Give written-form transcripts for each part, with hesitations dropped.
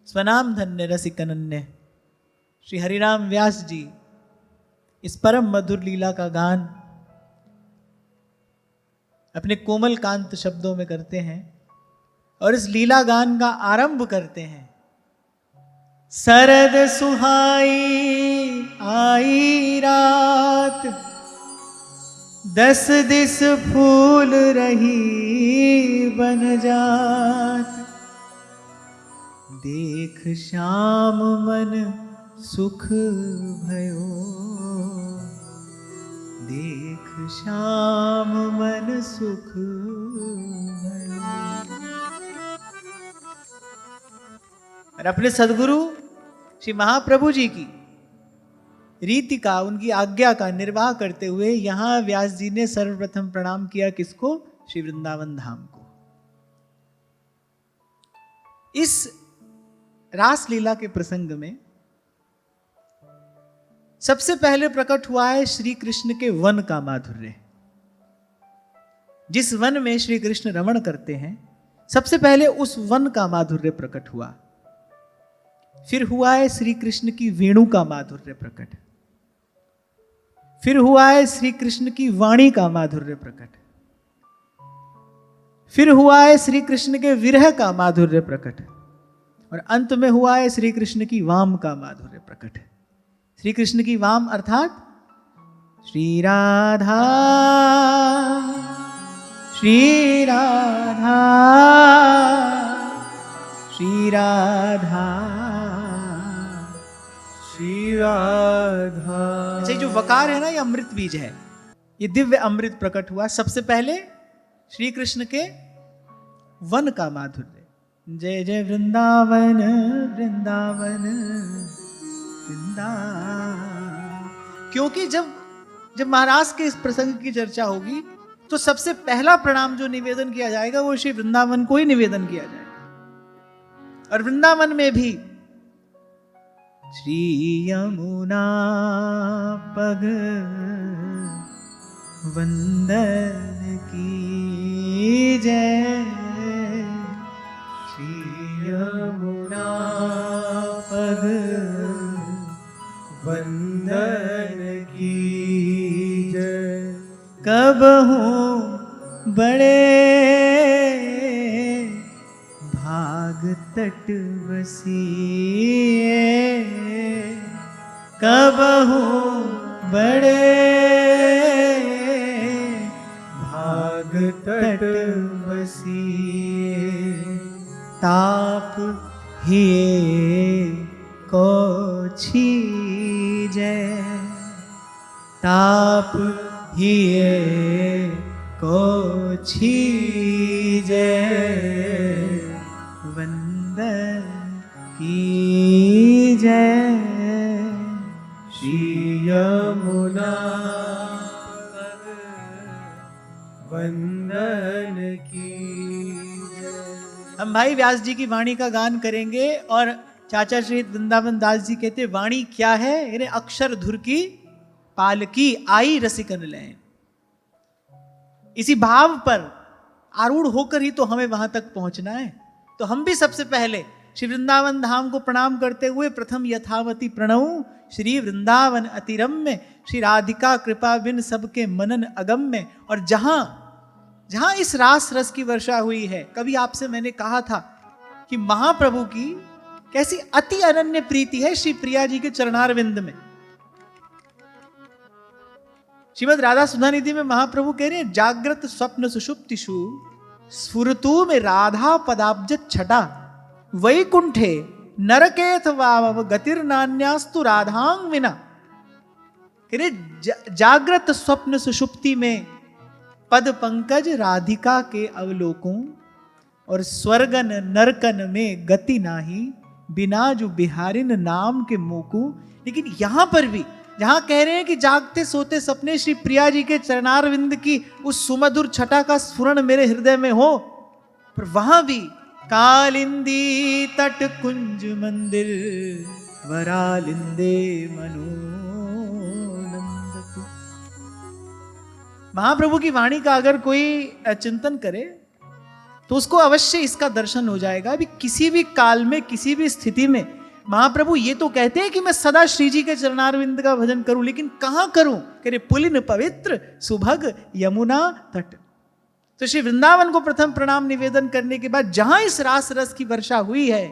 स्वनाम धन्य रसिक अनन्य श्री हरिराम व्यास जी इस परम मधुर लीला का गान अपने कोमल कांत शब्दों में करते हैं और इस लीला गान का आरंभ करते हैं। सरद सुहाई आई रात, 10 दिस फूल रही बन जात, देख श्याम मन सुख भयो, देख श्याम मन सुख भयो। और अपने सदगुरु श्री महाप्रभु जी की रीति का, उनकी आज्ञा का निर्वाह करते हुए यहां व्यास जी ने सर्वप्रथम प्रणाम किया किसको? श्री वृंदावन धाम को। इस रास लीला के प्रसंग में सबसे पहले प्रकट हुआ है श्री कृष्ण के वन का माधुर्य। जिस वन में श्री कृष्ण रमण करते हैं, सबसे पहले उस वन का माधुर्य प्रकट हुआ। फिर हुआ है श्री कृष्ण की वेणु का माधुर्य प्रकट, फिर हुआ है श्री कृष्ण की वाणी का माधुर्य प्रकट, फिर हुआ है श्री कृष्ण के विरह का माधुर्य प्रकट, और अंत में हुआ है श्री कृष्ण की वाम का माधुर्य प्रकट। श्री कृष्ण की वाम अर्थात श्री राधा, श्री राधा, श्री राधा, श्री राधा। अच्छा, ये जो वकार है ना, ये अमृत बीज है, ये दिव्य अमृत प्रकट हुआ सबसे पहले श्री कृष्ण के वन का माधुर्य। जय जय वृंदावन वृंदावन वृंदावन। क्योंकि जब महाराज के इस प्रसंग की चर्चा होगी तो सबसे पहला प्रणाम जो निवेदन किया जाएगा वो श्री वृंदावन को ही निवेदन किया जाएगा। और वृंदावन में भी श्री यमुना पग वंदन की जय, श्री यमुना पग वंदन की जय। कब हूँ बड़े भाग तट बसिए, कब हूँ बड़े भाग तट बसिए, ताप हिए को छीजे, ताप हिए को छीजे, वंदन की जय, श्री यमुना वंदन की जय। हम भाई व्यास जी की वाणी का गान करेंगे और चाचा श्री वृंदावन दास जी कहते वाणी क्या है? यानी अक्षर धुर की पालकी आई रसिकन लैन। इसी भाव पर आरूढ़ होकर ही तो हमें वहां तक पहुंचना है। तो हम भी सबसे पहले श्री वृंदावन धाम को प्रणाम करते हुए प्रथम यथावती प्रणव श्री वृंदावन अतिरम्य, श्री राधिका कृपा बिन सबके मनन अगम्य। और जहां जहां इस रास रस की वर्षा हुई है, कभी आपसे मैंने कहा था कि महाप्रभु की कैसी अति अनन्य प्रीति है श्री प्रिया जी के चरणारविंद में। श्रीमद राधा सुधा निधि में महाप्रभु कह रहे हैं, जागृत स्वप्न सुषुप्तिषु स्फुरतु में राधा पदाब्ज छटा, वैकुंठे नरकेथ वाव गतिर्नान्यास्तु राधांग विना। कह रहे जागृत स्वप्न सुषुप्ति में पद पंकज राधिका के अवलोकों, और स्वर्गन नरकन में गति नाही, बिना जो बिहारिन नाम के मोकू। लेकिन यहां पर भी जहां कह रहे हैं कि जागते सोते सपने श्री प्रिया जी के चरणारविंद की उस सुमधुर छटा का स्फुरण मेरे हृदय में हो, पर वहां भी कालिंदी तट कुंज मंदिर वरालिंदे मनोनंदतु। महाप्रभु की वाणी का अगर कोई चिंतन करे तो उसको अवश्य इसका दर्शन हो जाएगा। अभी किसी भी काल में, किसी भी स्थिति में महाप्रभु ये तो कहते हैं कि मैं सदा श्री जी के चरणारविंद का भजन करूं, लेकिन कहां करूं? कह रहे पुलिन पवित्र सुभग यमुना तट। तो श्री वृंदावन को प्रथम प्रणाम निवेदन करने के बाद जहां इस रास रस की वर्षा हुई है,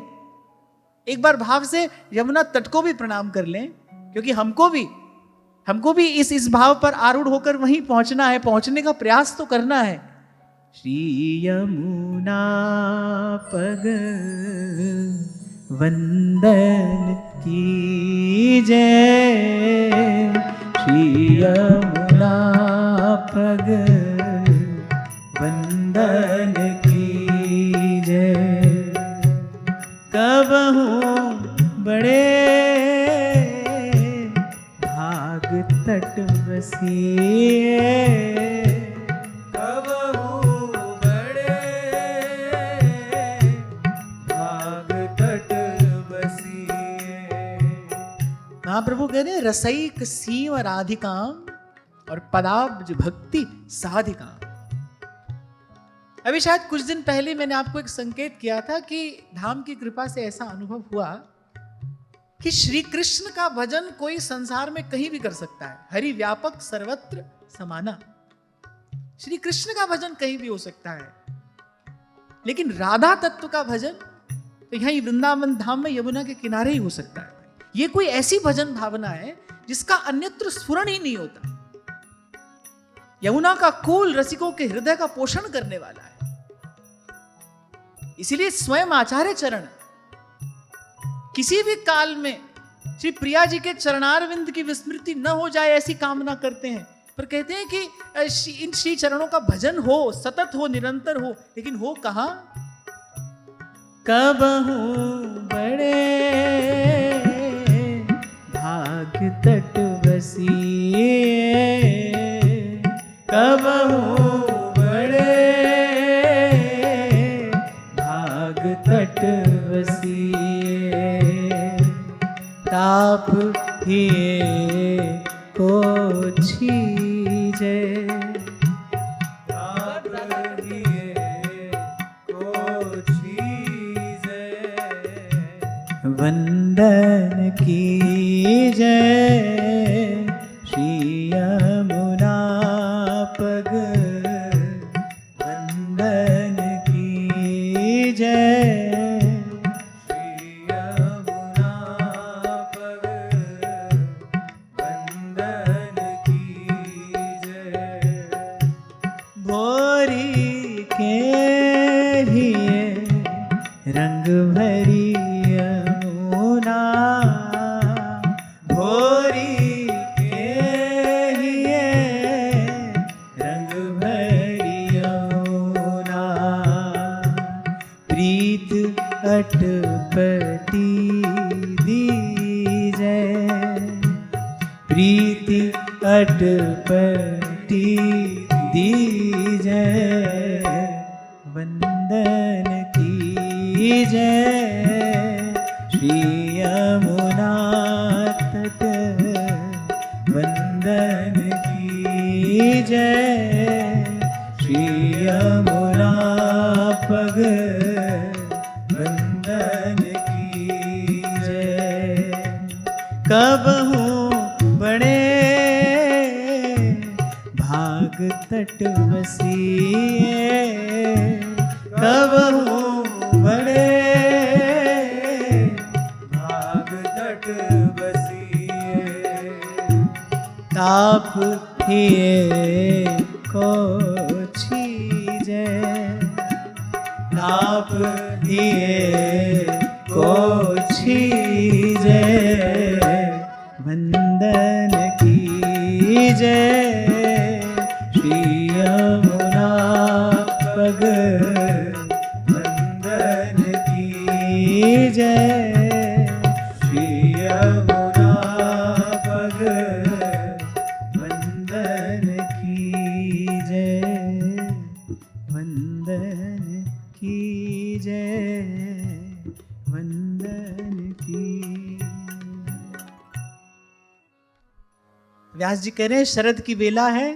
एक बार भाव से यमुना तट को भी प्रणाम कर लें, क्योंकि हमको भी इस भाव पर आरूढ़ होकर वहीं पहुंचना है, पहुंचने का प्रयास तो करना है। श्री यमुना पग वंदन की जय, श्री यमुना पग वंदन की जय। कबहू बड़े भाग तट बसिए, कबहू बड़े भाग तट बसिए। महाप्रभु कह रहे रसैक सीम राधिकाम और पदाब्ज भक्ति साधिकाम। अभी शायद कुछ दिन पहले मैंने आपको एक संकेत किया था कि धाम की कृपा से ऐसा अनुभव हुआ कि श्री कृष्ण का भजन कोई संसार में कहीं भी कर सकता है। हरि व्यापक सर्वत्र समाना। श्री कृष्ण का भजन कहीं भी हो सकता है, लेकिन राधा तत्व का भजन तो यहां वृंदावन धाम में यमुना के किनारे ही हो सकता है। यह कोई ऐसी भजन भावना है जिसका अन्यत्र स्फुरण ही नहीं होता। यमुना का कूल रसिकों के हृदय का पोषण करने वाला है। इसीलिए स्वयं आचार्य चरण किसी भी काल में श्री प्रिया जी के चरणारविंद की विस्मृति न हो जाए ऐसी कामना करते हैं, पर कहते हैं कि इन श्री चरणों का भजन हो, सतत हो, निरंतर हो, लेकिन हो कहां? कबहू बड़े भाग तट बसिए, कबहू बड़े भाग तट बसिए। ताप हिए को छीजे, ताप हिए को छीजे। वंदन कीजे श्री यमुना पग, वंदन कीजे श्री यमुना पग, वंदन कीजे। भोरी के हिए रंग भरी यमुना, भोरी के हिए रंग भरी यमुना। प्रीत अटपटी दीजे, प्रीति अटपटी दीजे। वंदन कीजे श्री यमुना तट, वंदन कीजे श्री यमुना पग, वंदन कीजे। कबहू बड़े भाग तट बसिए, कबहू बड़े भाग तट बसिए। ताप हिए को छीजे, ताप हिए को छीजे। वंदन कीजे श्री यमुना पग, वंदन कीजे श्री यमुना पग, वंदन कीजे, वंदन कीजे, वंदन की। व्यास जी कह रहे हैं शरद की बेला है,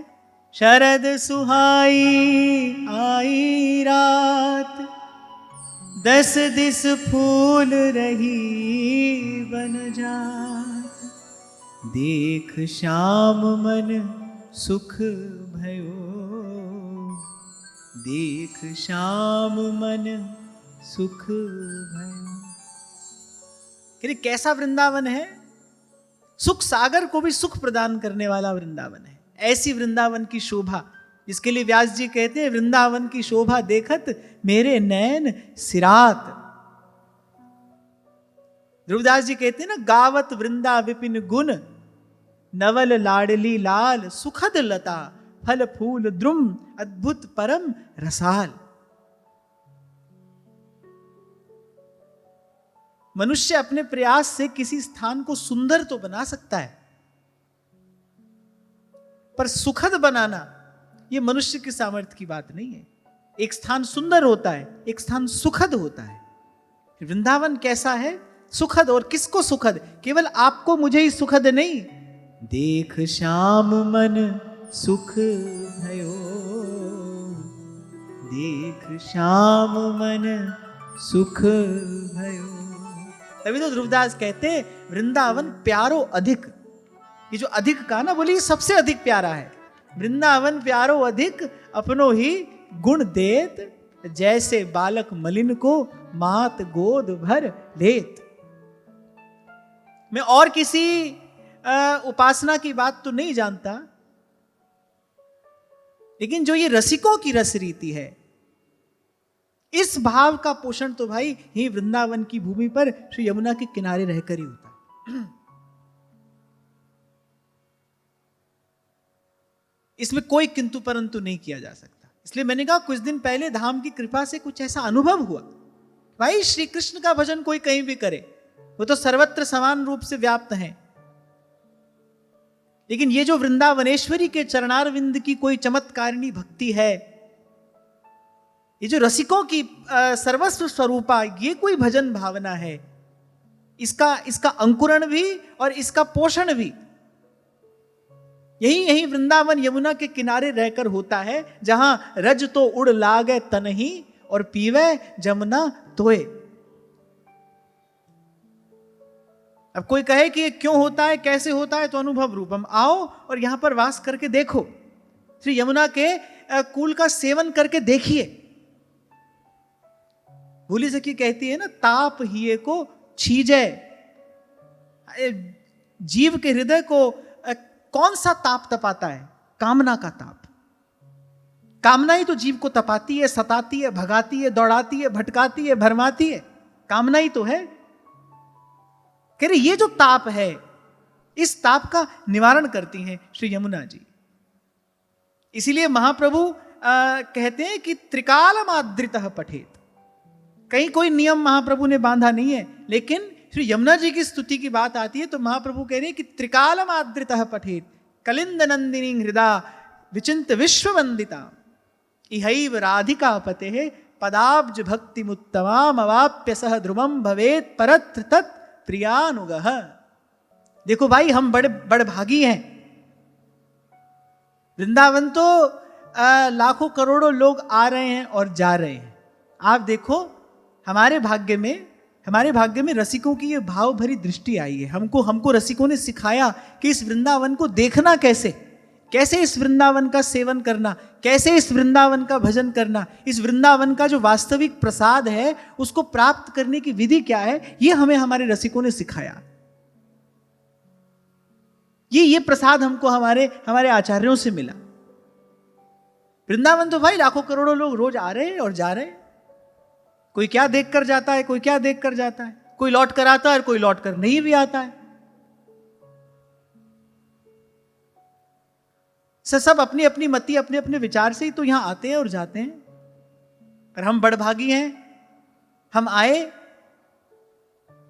शरद सुहाई आई रात, 10 दिस फूल रही बन जात। देख श्याम मन सुख भयो, देख श्याम मन सुख भयो। कैसा वृंदावन है? सुख सागर को भी सुख प्रदान करने वाला वृंदावन है। ऐसी वृंदावन की शोभा, जिसके लिए व्यास जी कहते हैं वृंदावन की शोभा देखत मेरे नैन सिरात। ध्रुवदास जी कहते हैं ना, गावत वृंदा विपिन गुण, नवल लाडली लाल, सुखद लता फल फूल द्रुम, अद्भुत परम रसाल। मनुष्य अपने प्रयास से किसी स्थान को सुंदर तो बना सकता है, पर सुखद बनाना यह मनुष्य की सामर्थ्य की बात नहीं है। एक स्थान सुंदर होता है, एक स्थान सुखद होता है। वृंदावन कैसा है? सुखद। और किसको सुखद? केवल आपको मुझे ही सुखद नहीं, देख श्याम मन सुख भयो, देख श्याम मन सुख भयो। तभी तो ध्रुवदास कहते हैं वृंदावन प्यारो अधिक। ये जो अधिक का ना, बोली सबसे अधिक प्यारा है। वृंदावन प्यारो अधिक, अपनो ही गुण देत, जैसे बालक मलिन को मात गोद भर लेत। मैं और किसी उपासना की बात तो नहीं जानता, लेकिन जो ये रसिकों की रस रीति है, इस भाव का पोषण तो भाई ही वृंदावन की भूमि पर श्री यमुना के किनारे रहकर ही होता है। इसमें कोई किंतु परंतु नहीं किया जा सकता। इसलिए मैंने कहा कुछ दिन पहले धाम की कृपा से कुछ ऐसा अनुभव हुआ, भाई श्री कृष्ण का भजन कोई कहीं भी करे, वो तो सर्वत्र समान रूप से व्याप्त हैं, लेकिन ये जो वृंदावनेश्वरी के चरणारविंद की कोई चमत्कारिणी भक्ति है, ये जो रसिकों की सर्वस्व स्वरूपा ये कोई भजन भावना है, इसका अंकुरण भी और इसका पोषण भी यही वृंदावन यमुना के किनारे रहकर होता है, जहां रज तो उड़ लागे तनही और पीवे जमुना तोए। अब कोई कहे कि ये क्यों होता है, कैसे होता है, तो अनुभव रूपम आओ और यहां पर वास करके देखो, श्री यमुना के कूल का सेवन करके देखिए। भूली सखी कहती है ना, ताप हिये को छीजे। जीव के हृदय को कौन सा ताप तपाता है? कामना का ताप। कामना ही तो जीव को तपाती है, सताती है, भगाती है, दौड़ाती है, भटकाती है, भरमाती है। कामना ही तो है। कह रहे ये जो ताप है, इस ताप का निवारण करती हैं श्री यमुना जी। इसीलिए महाप्रभु कहते हैं कि त्रिकालमाद्रितः पठेत। कहीं कोई नियम महाप्रभु ने बांधा नहीं है, लेकिन श्री यमुना जी की स्तुति की बात आती है तो महाप्रभु कह रहे हैं कि त्रिकालमाद्रितः पठेत कलिंद नंदिनी हृदा विचिंत विश्व वंदिता इहैव राधिका पते पदाब्ज भक्ति मुत्तमाम अवाप्य सह ध्रुवम भवेत परत्र तत् प्रियानुगः। देखो भाई, हम बड़े भागी हैं। वृंदावन तो लाखों करोड़ों लोग आ रहे हैं और जा रहे हैं। आप देखो, हमारे भाग्य में रसिकों की ये भाव भरी दृष्टि आई है। हमको रसिकों ने सिखाया कि इस वृंदावन को देखना कैसे इस वृंदावन का सेवन करना, कैसे इस वृंदावन का भजन करना, इस वृंदावन का जो वास्तविक प्रसाद है उसको प्राप्त करने की विधि क्या है, ये हमें हमारे रसिकों ने सिखाया। ये प्रसाद हमको हमारे आचार्यों से मिला। वृंदावन तो भाई लाखों करोड़ों लोग रोज आ रहे हैं और जा रहे हैं। कोई क्या देख कर जाता है, कोई क्या देख कर जाता है, कोई लौट कर आता है और कोई लौट कर नहीं भी आता है। सब अपनी अपनी मति, अपने अपने विचार से ही तो यहां आते हैं और जाते हैं। पर हम बड़भागी हैं, हम आए,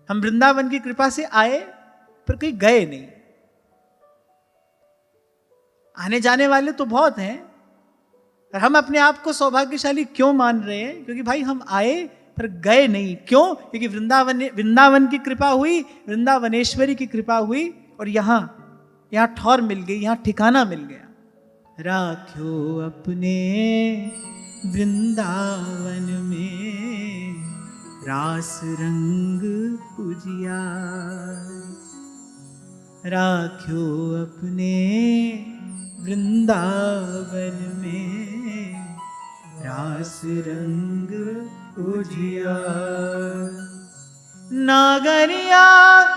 हम वृंदावन की कृपा से आए, पर कहीं गए नहीं। आने जाने वाले तो बहुत हैं, और हम अपने आप को सौभाग्यशाली क्यों मान रहे हैं? क्योंकि भाई हम आए पर गए नहीं। क्यों? क्योंकि वृंदावन की कृपा हुई, वृंदावनेश्वरी की कृपा हुई, और यहां ठौर मिल गई, यहां ठिकाना मिल गया। राख्यो अपने वृंदावन में रास रंग उजियार। राख्यो अपने वृंदावन में रास रंग उजियार। नागरिया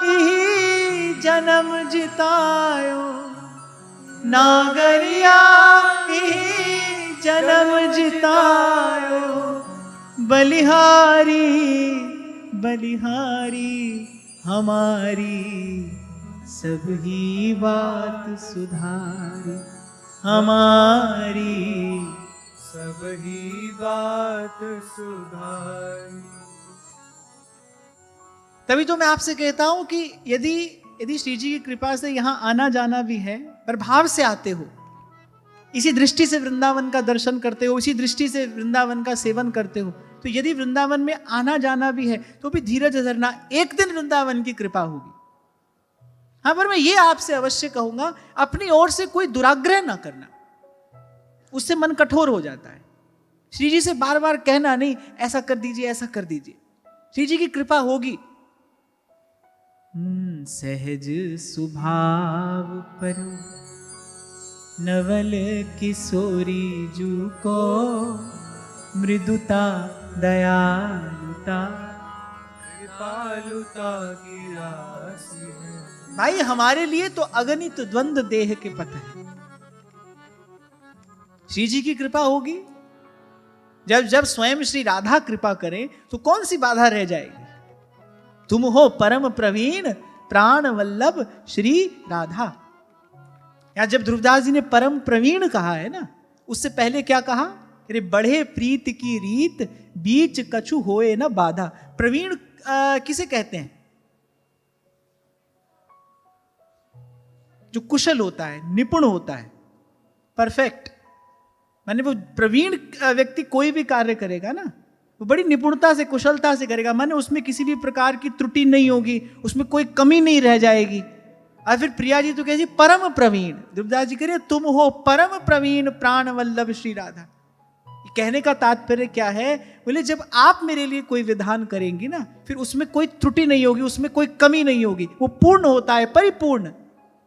ही जन्म जितायो, नागरिया ही जन्म जितायो। बलिहारी बलिहारी हमारी सब ही बात सुधारी, हमारी सब ही बात सुधारी। तभी तो मैं आपसे कहता हूं कि यदि श्री जी की कृपा से यहां आना जाना भी है, पर भाव से आते हो, इसी दृष्टि से वृंदावन का दर्शन करते हो, इसी दृष्टि से वृंदावन का सेवन करते हो, तो यदि वृंदावन में आना जाना भी है तो भी धीरज धरना, एक दिन वृंदावन की कृपा होगी। हाँ, पर मैं ये आपसे अवश्य कहूंगा, अपनी ओर से कोई दुराग्रह ना करना, उससे मन कठोर हो जाता है। श्री जी से बार बार कहना नहीं, ऐसा कर दीजिए, ऐसा कर दीजिए, श्री जी की कृपा होगी। सहज सुभाव पर नवल किशोरी जू को मृदुता दयालुता कृपालुता की राशि है। भाई, हमारे लिए तो अगणित द्वंद्व देह के पथ है। श्री जी की कृपा होगी। जब स्वयं श्री राधा कृपा करें तो कौन सी बाधा रह जाएगी। तुम हो परम प्रवीण प्राण वल्लभ श्री राधा। या जब ध्रुवदास जी ने परम प्रवीण कहा है ना, उससे पहले क्या कहा, अरे बढ़े प्रीत की रीत बीच कछु होए न बाधा। प्रवीण किसे कहते हैं, जो कुशल होता है, निपुण होता है, परफेक्ट। माने वो प्रवीण व्यक्ति कोई भी कार्य करेगा ना, वो बड़ी निपुणता से, कुशलता से करेगा। माने उसमें किसी भी प्रकार की त्रुटि नहीं होगी, उसमें कोई कमी नहीं रह जाएगी। और फिर प्रिया जी तो कहे जी परम प्रवीण, ध्रुवदास जी कह रहे तुम हो परम प्रवीण प्राण वल्लभ श्री राधा। कहने का तात्पर्य क्या है, बोले जब आप मेरे लिए कोई विधान करेंगी ना, फिर उसमें कोई त्रुटि नहीं होगी, उसमें कोई कमी नहीं होगी, वो पूर्ण होता है, परिपूर्ण,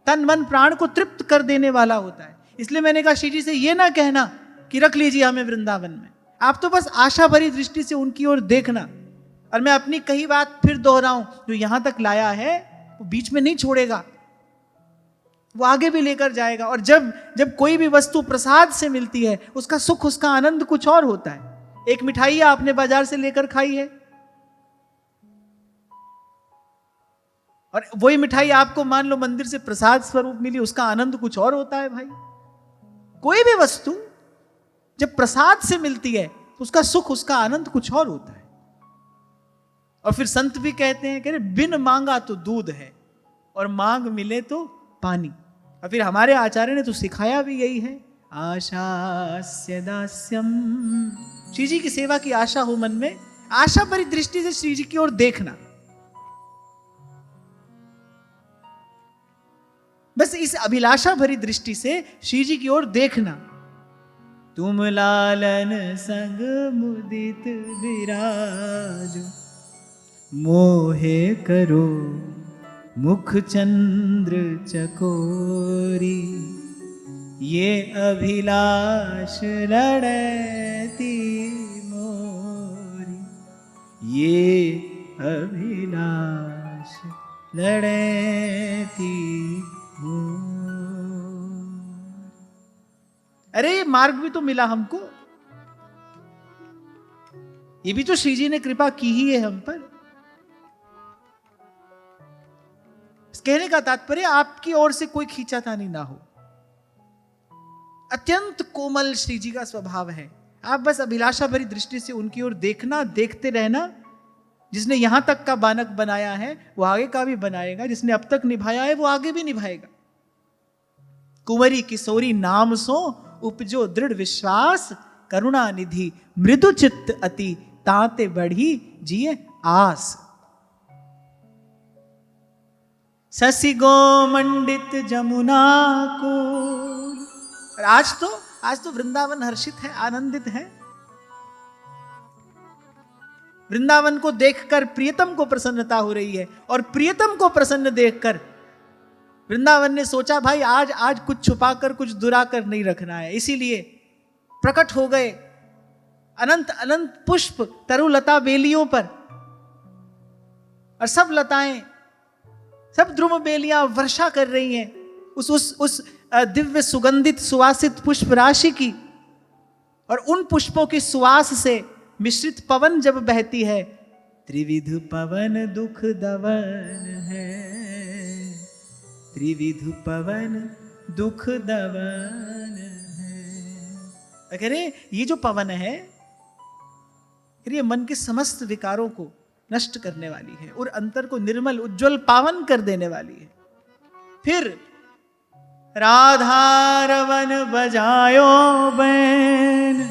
तन मन प्राण को तृप्त कर देने वाला होता है। इसलिए मैंने कहा श्री जी से ये ना कहना कि रख लीजिए हमें वृंदावन में, आप तो बस आशा भरी दृष्टि से उनकी ओर देखना। और मैं अपनी कही बात फिर दोहराऊं, जो यहां तक लाया है वो बीच में नहीं छोड़ेगा, वो आगे भी लेकर जाएगा। और जब कोई भी वस्तु प्रसाद से मिलती है, उसका सुख, उसका आनंद कुछ और होता है। एक मिठाई आपने बाजार से लेकर खाई है, और वही मिठाई आपको मान लो मंदिर से प्रसाद स्वरूप मिली, उसका आनंद कुछ और होता है भाई। कोई भी वस्तु जब प्रसाद से मिलती है तो उसका सुख, उसका आनंद कुछ और होता है। और फिर संत भी कहते हैं, कह रहे बिन मांगा तो दूध है और मांग मिले तो पानी। और फिर हमारे आचार्य ने तो सिखाया भी यही है, आशास्य दास्यम। श्री जी की सेवा की आशा हो मन में, आशा भरी दृष्टि से श्री जी की ओर देखना। बस इस अभिलाषा भरी दृष्टि से श्री जी की ओर देखना। तुम लालन संग मुदित विराज, मोहे करो मुख चंद्र चकोरी। ये अभिलाष लड़ती मोरी, ये अभिलाष लड़ती मोरी। अरे ये मार्ग भी तो मिला हमको, ये भी तो श्री जी ने कृपा की ही है हम पर। इस कहने का तात्पर्य आपकी ओर से कोई खींचातानी ना हो। अत्यंत कोमल श्री जी का स्वभाव है। आप बस अभिलाषा भरी दृष्टि से उनकी ओर देखना, देखते रहना। जिसने यहां तक का बानक बनाया है वो आगे का भी बनाएगा, जिसने अब तक निभाया है वो आगे भी निभाएगा। कुंवरी किशोरी नाम सो उपजो दृढ़ विश्वास, करुणा निधि मृदु चित्त अति, ताते बढ़ी जिए आस। शशि गो मंडित जमुना को और आज तो वृंदावन हर्षित है, आनंदित है। वृंदावन को देखकर प्रियतम को प्रसन्नता हो रही है, और प्रियतम को प्रसन्न देखकर वृंदावन ने सोचा भाई आज कुछ छुपाकर कुछ दुराकर नहीं रखना है, इसीलिए प्रकट हो गए अनंत अनंत पुष्प तरुलता बेलियों पर, और सब लताएं, सब द्रुम बेलियां वर्षा कर रही हैं उस दिव्य सुगंधित सुवासित पुष्प राशि की। और उन पुष्पों की सुवास से मिश्रित पवन जब बहती है, त्रिविध पवन दुख दवन है, त्रिविध पवन दुख दवन है। कह रहे ये जो पवन है, ये मन के समस्त विकारों को नष्ट करने वाली है और अंतर को निर्मल उज्जवल पावन कर देने वाली है। फिर राधा रवन बजायो बैन,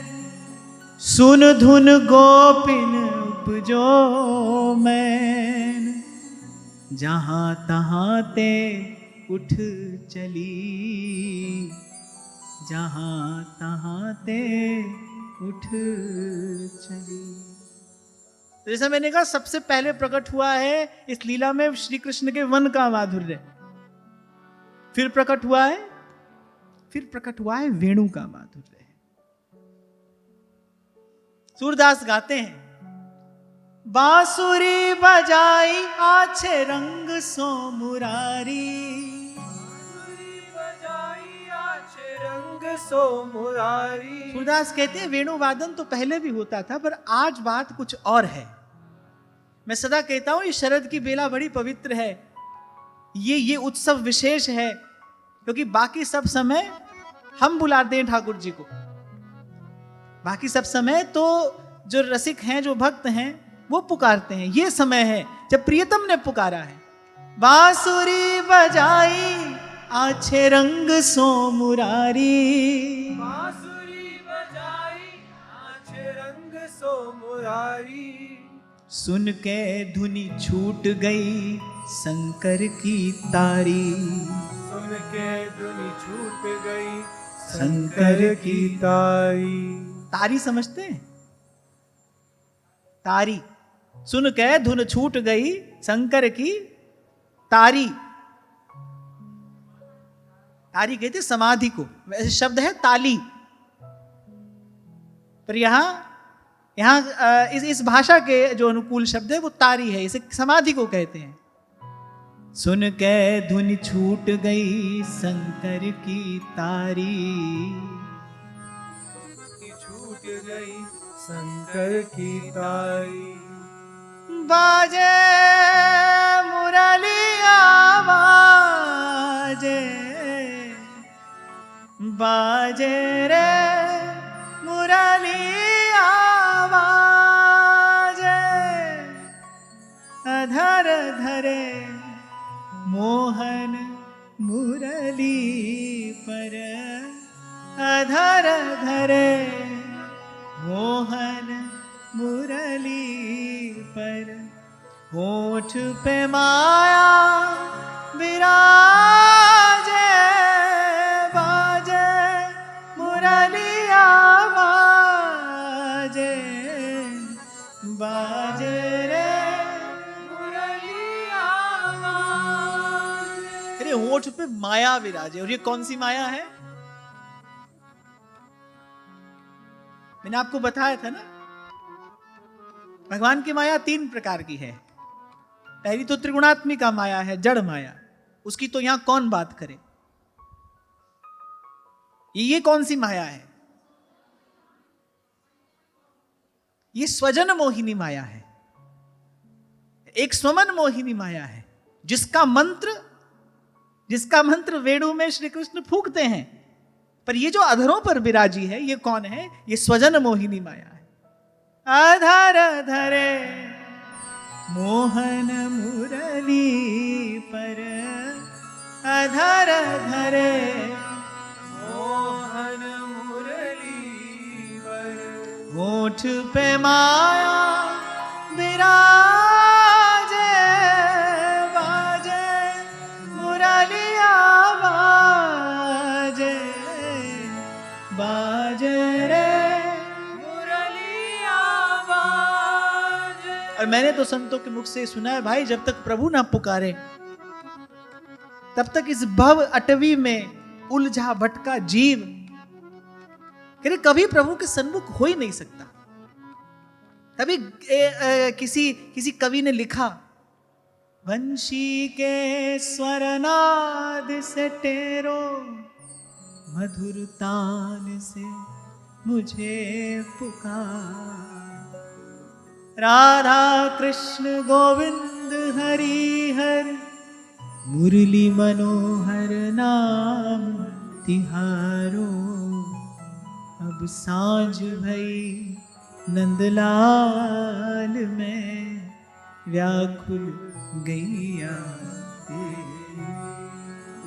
सुन धुन गोपिन उपजो मैन, जहां तहां ते उठ चली, जहां तहां ते उठ चली। तो जैसा मैंने कहा, सबसे पहले प्रकट हुआ है इस लीला में श्री कृष्ण के वन का माधुर्य, फिर प्रकट हुआ है वेणु का माधुर्य। सूरदास गाते हैं, बांसुरी बजाई आछे रंग सो मुरारी, बांसुरी बजाई आछे रंग सो मुरारी। सूरदास कहते हैं वेणु वादन तो पहले भी होता था, पर आज बात कुछ और है। मैं सदा कहता हूं ये शरद की बेला बड़ी पवित्र है, ये उत्सव विशेष है, क्योंकि बाकी सब समय हम बुलाते हैं ठाकुर जी को, बाकी सब समय तो जो रसिक हैं, जो भक्त हैं, वो पुकारते हैं। ये समय है जब प्रियतम ने पुकारा है। बांसुरी बजाई आछे रंग सो मुरारी, बांसुरी बजाई आछे रंग सो मुरारी, सुन के धुनी छूट गई शंकर की तारी, सुन के धुनी छूट गई शंकर की तारी। तारी समझते हैं? तारी, सुन के धुन छूट गई शंकर की तारी। तारी कहते समाधि को, वैसे शब्द है ताली, पर यहां इस भाषा के जो अनुकूल शब्द है वो तारी है, इसे समाधि को कहते हैं। सुन के धुन छूट गई शंकर की तारी, छूट गई शंकर की तारी, बाजे मुरलिया बाजे रे मुरलिया बाजे, अधर धरे मोहन मुरली पर, अधर धरे मोहन मुरली पर, होठ पे माया विराजे, बाजे मुरलिया बाजे, बाजे रे मुरलिया बाजे। अरे होठ पे माया विराजे, और ये कौन सी माया है? मैंने आपको बताया था ना, भगवान की माया 3 प्रकार की है। पहली तो त्रिगुणात्मिका माया है, जड़ माया, उसकी तो यहां कौन बात करे। ये कौन सी माया है? ये स्वजन मोहिनी माया है, एक स्वमन मोहिनी माया है, जिसका मंत्र वेणु में श्री कृष्ण फूंकते हैं। पर ये जो अधरों पर विराजी है, ये कौन है? ये स्वजन मोहिनी माया है। अधर धरे मोहन मुरली पर, अधर धरे मोहन मुरली पर, होठ पे माया विराजे, बाजे मुरलिया बाजे, मैंने तो संतों के मुख से सुना है भाई, जब तक प्रभु ना पुकारे तब तक इस भव अटवी में उलझा भटका जीव कभी प्रभु के सन्मुख हो ही नहीं सकता। कभी किसी कवि ने लिखा, वंशी के स्वरनाद से टेरो मधुर तान से मुझे पुकार, राधा कृष्ण गोविंद हरि हर मुरली मनोहर नाम तिहारो, अब सांझ भई नंदलाल में व्याकुल गैया।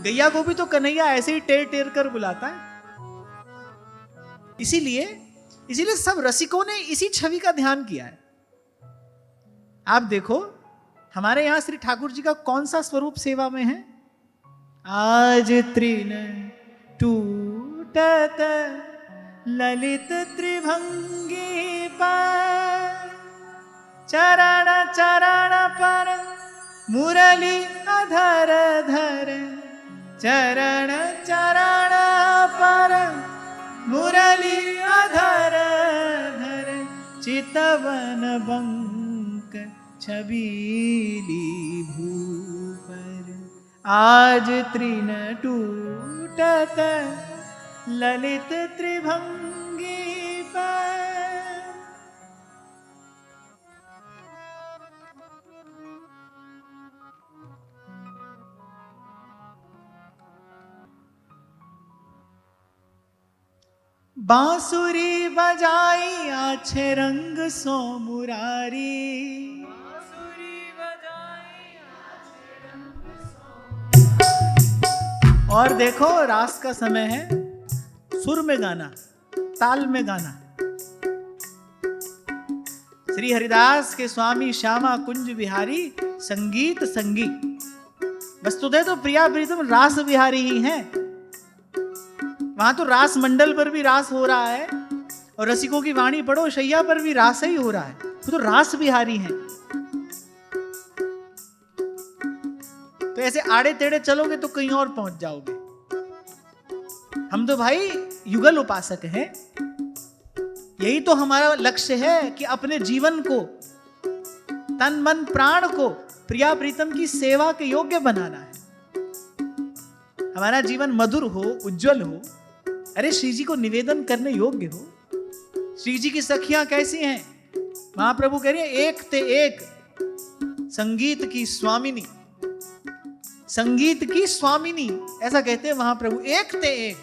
गैया को भी तो कन्हैया ऐसे ही टेर टेर कर बुलाता है। इसीलिए सब रसिकों ने इसी छवि का ध्यान किया है। आप देखो हमारे यहां श्री ठाकुर जी का कौन सा स्वरूप सेवा में है? आज तृण टूटत ललित त्रिभंगी पर, चरण चरण पर मुरली अधर धर, चरण चरण पर मुरली अधर धर, चितवन बंक छबीली भूपर, आज तृण टूटत ललित त्रिभंगी पर। बांसुरी बजाई आछे रंग सो मुरारी, और देखो रास का समय है, सुर में गाना, ताल में गाना। श्री हरिदास के स्वामी श्यामा कुंज बिहारी संगीत संगी, वस्तुतः तो प्रिया प्रीतम रास बिहारी ही हैं। वहां तो रास मंडल पर भी रास हो रहा है, और रसिकों की वाणी पढ़ो, शैया पर भी रास ही हो रहा है। वो तो रास बिहारी हैं। तो ऐसे आड़े टेढ़े चलोगे तो कहीं और पहुंच जाओगे। हम तो भाई युगल उपासक हैं। यही तो हमारा लक्ष्य है कि अपने जीवन को, तन मन प्राण को प्रिया प्रीतम की सेवा के योग्य बनाना है। हमारा जीवन मधुर हो, उज्जवल हो, अरे श्री जी को निवेदन करने योग्य हो। श्री जी की सखियां कैसी हैं? महाप्रभु कह रहे हैं, एक ते एक संगीत की स्वामिनी, संगीत की स्वामिनी, ऐसा कहते हैं महाप्रभु। एक ते एक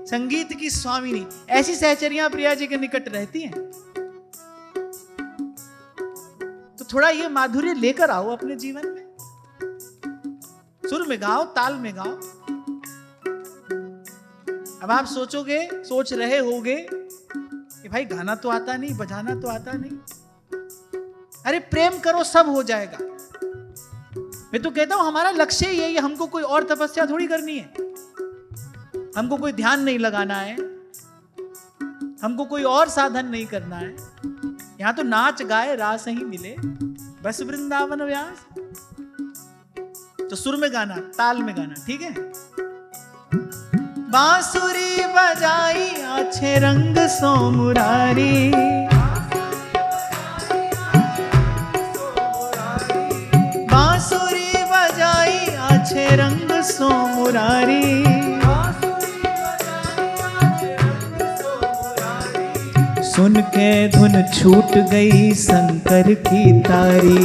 संगीत की स्वामिनी, ऐसी सहचरियां प्रिया जी के निकट रहती हैं। तो थोड़ा ये माधुर्य लेकर आओ अपने जीवन में। सुर में गाओ, ताल में गाओ। अब आप सोच रहे होगे कि भाई गाना तो आता नहीं, बजाना तो आता नहीं। अरे प्रेम करो, सब हो जाएगा। मैं तो कहता हूं हमारा लक्ष्य यही है। हमको कोई और तपस्या थोड़ी करनी है, हमको कोई ध्यान नहीं लगाना है, हमको कोई और साधन नहीं करना है। यहां तो नाच गाए रास ही मिले, बस वृंदावन व्यास। तो सुर में गाना, ताल में गाना, ठीक है। बांसुरी बजाई आछे रंग सो मुरारी, बांसुरी बजाई आछे रंग सो मुरारी, सुन के धुन छूट गई शंकर की तारी,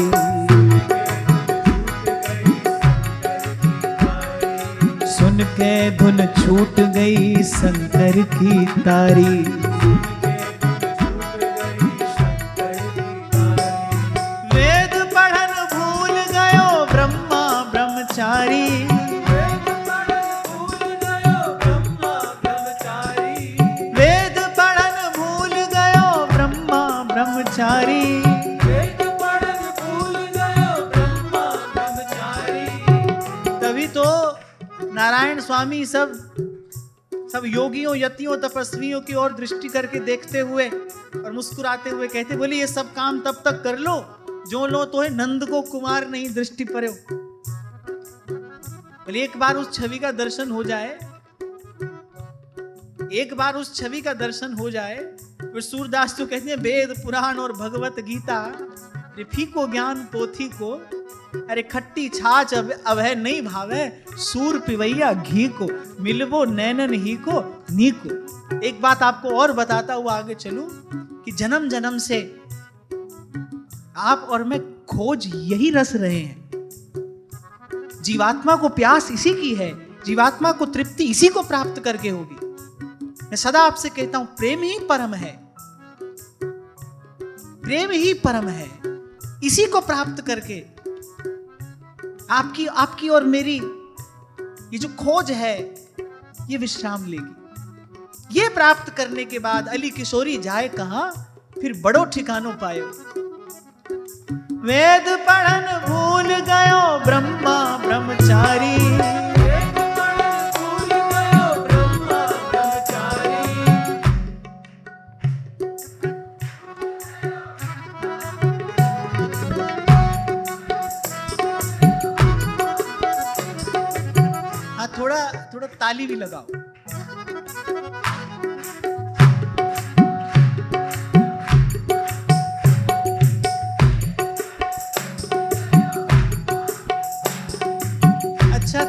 सुन के धुन छूट गई शंकर की तारी। वेद पढ़न भूल गयो ब्रह्मा ब्रह्मचारी, वेद पढ़न भूल गयो ब्रह्मा ब्रह्मचारी, तभी तो नारायण स्वामी सब योगियों, यतियों, तपस्वियों की ओर दृष्टि करके देखते हुए और मुस्कुराते हुए कहते, बोले ये सब काम तब तक कर लो जो लो तो है नंद को कुमार नहीं दृष्टि परे। बोले एक बार उस छवि का दर्शन हो जाए, एक बार उस छवि का दर्शन हो जाए। फिर सूरदास तो कहते हैं वेद पुराण और भगवत गीता फीको ज्ञान पोथी को, अरे खट्टी छाछ अब है नहीं भावे, सूर पिवैया घी को, मिलबो नैनन ही को नी को। एक बात आपको और बताता हुआ आगे चलूं कि जन्म जन्म से आप और मैं खोज यही रस रहे हैं। जीवात्मा को प्यास इसी की है, जीवात्मा को तृप्ति इसी को प्राप्त करके होगी। मैं सदा आपसे कहता हूं प्रेम ही परम है, प्रेम ही परम है। इसी को प्राप्त करके आपकी और मेरी ये जो खोज है ये विश्राम लेगी। ये प्राप्त करने के बाद अली किशोरी जाए कहां, फिर बड़ो ठिकानों पायो। वेद पढ़न भूल गयो ब्रह्मा ब्रह्मचारी, थोड़ा ताली भी लगाओ। अच्छा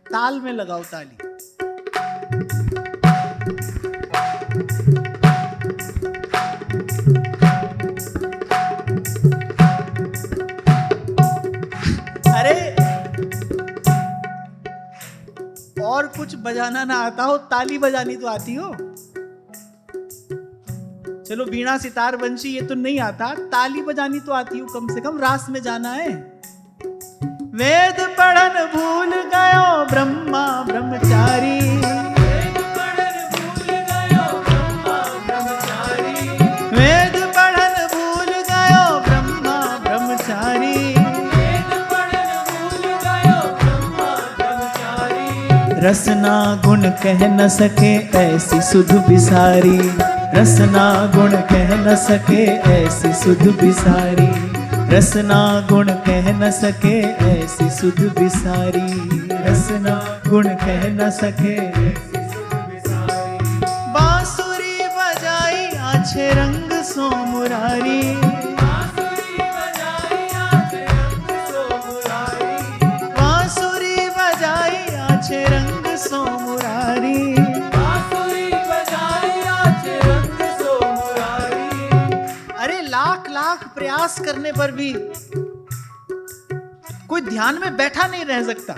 ताल में लगाओ ताली। और कुछ बजाना ना आता हो, ताली बजानी तो आती हो। चलो बीणा सितार बंशी ये तो नहीं आता, ताली बजानी तो आती हो, कम से कम रास में जाना है। वेद पढ़न भूल गयो ब्रह्मा ब्रह्मचारी, वेद पढ़न भूल गयो ब्रह्मा ब्रह्मचारी, वेद पढ़न भूल गयो ब्रह्मा ब्रह्मचारी, रसना गुण कह न सके ऐसी सुध बिसारी, रसना गुण कह न सके ऐसी सुध बिसारी, रसना गुण कह न सके ऐसी सुध बिसारी, रसना गुण कह न सके ऐसी सुध बिसारी। बांसुरी बजाई आछे रंग सो मुरारी, बांसुरी बजाई आछे रंग सो मुरारी, बांसुरी बजाई आछे रंग सो मुरारी, बांसुरी बजाई आछे रंग सो मुरारी। अरे लाख लाख प्रयास करने पर भी कोई ध्यान में बैठा नहीं रह सकता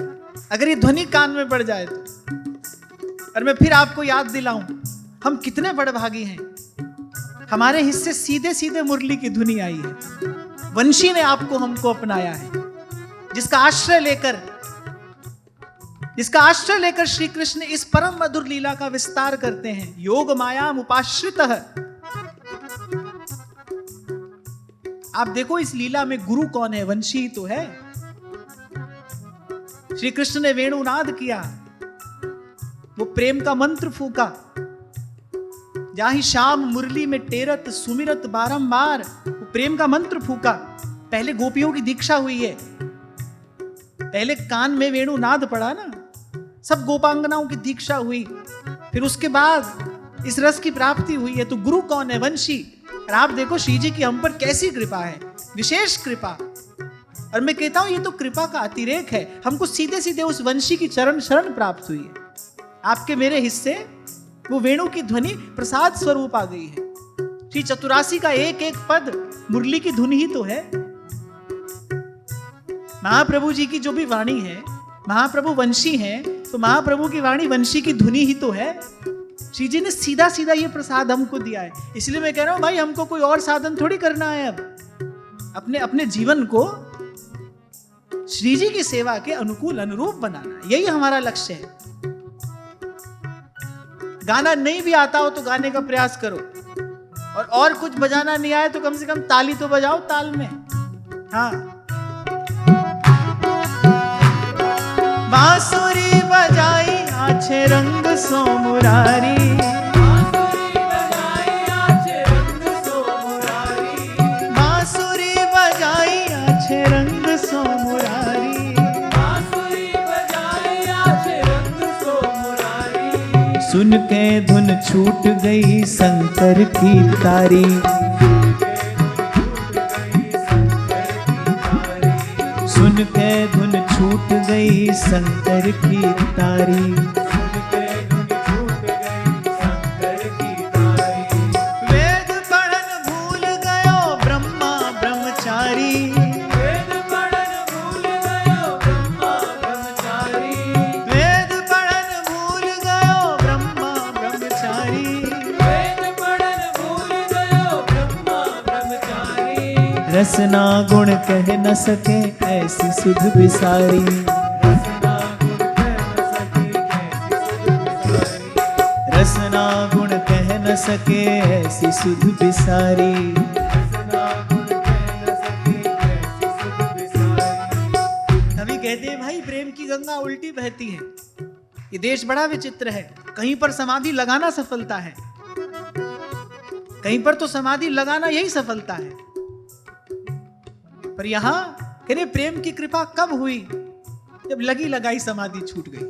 अगर ये ध्वनि कान में पड़ जाए तो। और मैं फिर आपको याद दिलाऊं, हम कितने बड़भागी हैं, हमारे हिस्से सीधे सीधे मुरली की धुनी आई है। वंशी ने आपको हमको अपनाया है, जिसका आश्रय लेकर श्री कृष्ण इस परम मधुर लीला का विस्तार करते हैं। योग माया उपाश्रितः। आप देखो इस लीला में गुरु कौन है, वंशी तो है। श्री कृष्ण ने वेणुनाद किया, वो प्रेम का मंत्र फूका, जाहि श्याम मुरली में टेरत सुमिरत बारंबार, वो प्रेम का मंत्र फूका। पहले गोपियों की दीक्षा हुई है, पहले कान में वेणुनाद पड़ा ना, सब गोपांगनाओं की दीक्षा हुई, फिर उसके बाद इस रस की प्राप्ति हुई है। तो गुरु कौन है? वंशी। और आप देखो श्री जी की हम पर कैसी कृपा है, विशेष कृपा। और मैं कहता हूं ये तो कृपा का अतिरेक है, हमको सीधे सीधे उस वंशी की चरण शरण प्राप्त हुई है। आपके मेरे हिस्से वो वेणु की ध्वनि प्रसाद स्वरूप आ गई है। श्री चतुरासी का एक एक पद मुरली की धुन ही तो है। महाप्रभु जी की जो भी वाणी है, महाप्रभु वंशी हैं, तो महाप्रभु की वाणी वंशी की धुनी ही तो है। श्री जी ने सीधा सीधा ये प्रसाद हमको दिया है। इसलिए मैं कह रहा हूं भाई, हमको कोई और साधन थोड़ी करना है। अब अपने जीवन को श्री जी की सेवा के अनुकूल अनुरूप बनाना, यही हमारा लक्ष्य है। गाना नहीं भी आता हो तो गाने का प्रयास करो, और कुछ बजाना नहीं आए तो कम से कम ताली तो बजाओ ताल में। हाँ, बांसुरी बजाई आछे रंग सो मुरारी, बांसुरी बजाई आछे रंग सो मुरारी, बांसुरी सुन के धुन छूट गई शंकर की तारी। सुन के धुन छूट गई शंकर की तारी। वेद पढ़न भूल गयो ब्रह्मा ब्रह्मचारी। वेद पढ़न भूल गयो ब्रह्मा ब्रह्मचारी। वेद पढ़न भूल गयो ब्रह्मा ब्रह्मचारी। वेद पढ़न भूल गयो ब्रह्मा ब्रह्मचारी। रसना गुण कह न सके ऐसी सुध बिसारी। रसना गुण कह न सके ऐसी सुध बिसारी। कभी कहते हैं भाई प्रेम की गंगा उल्टी बहती है। ये देश बड़ा विचित्र है, कहीं पर समाधि लगाना सफलता है, कहीं पर तो समाधि लगाना यही सफलता है, पर यहां कह रहे प्रेम की कृपा कब हुई? जब लगी लगाई समाधि छूट गई।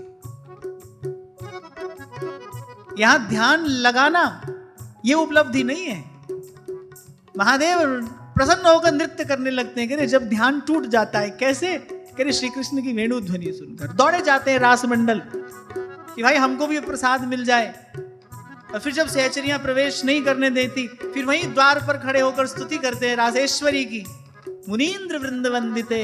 यहां ध्यान लगाना यह उपलब्धि नहीं है। महादेव प्रसन्न होकर नृत्य करने लगते हैं। कह रहे जब ध्यान टूट जाता है कैसे? कह रहे श्री कृष्ण की वेणु ध्वनि सुनकर दौड़े जाते हैं रास मंडल कि भाई हमको भी प्रसाद मिल जाए। और फिर जब सहचरियां प्रवेश नहीं करने देती, फिर वहीं द्वार पर खड़े होकर स्तुति करते हैं रासेश्वरी की। मुनीन्द्र वृंद वंदिते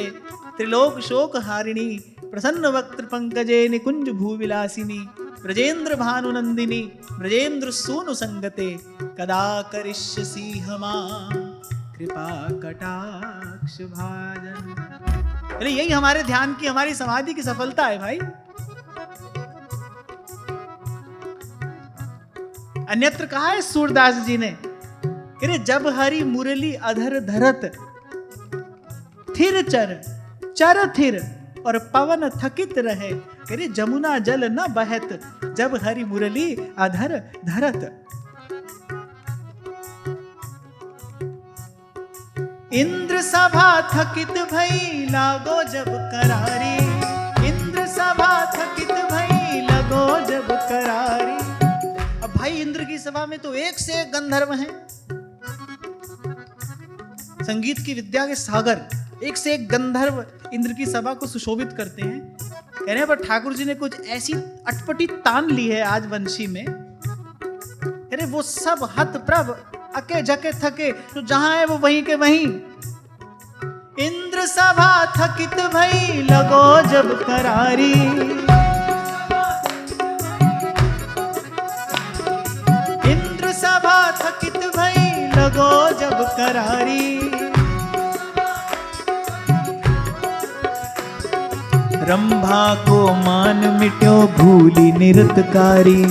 त्रिलोक शोक हारिणी प्रसन्न वक्त्र पंकजे निकुंज भूविलासिनी ब्रजेंद्र भानुनंदिनी ब्रजेंद्र सोनु संगते कदा करिष्यसि हमा कृपा कटाक्ष भाजन। अरे यही हमारे ध्यान की, हमारी समाधि की सफलता है भाई। अन्यत्र कहा है सूरदास जी ने, अरे जब हरि मुरली अधर धरत थिर चर चर थिर और पवन थकित रहे। करे जमुना जल न बहत जब हरि मुरली अधर धरत। इंद्र सभा थकित भई लागो जब करारी। इंद्र सभा थकित भई लगो जब करारी। अब भाई इंद्र की सभा में तो एक से एक गंधर्व हैं, संगीत की विद्या के सागर, एक से एक गंधर्व इंद्र की सभा को सुशोभित करते हैं। कह रहे हैं पर ठाकुर जी ने कुछ ऐसी अटपटी तान ली है आज वंशी में। कह रहे वो सब हत प्रभ अके जके थके, तो जहां है वो वहीं के वहीं। इंद्र सभा थकित भई लगो जब करारी। इंद्र सभा थकित भई लगो जब करारी। रंभा को मान मिट्यो भूली निरतकारी।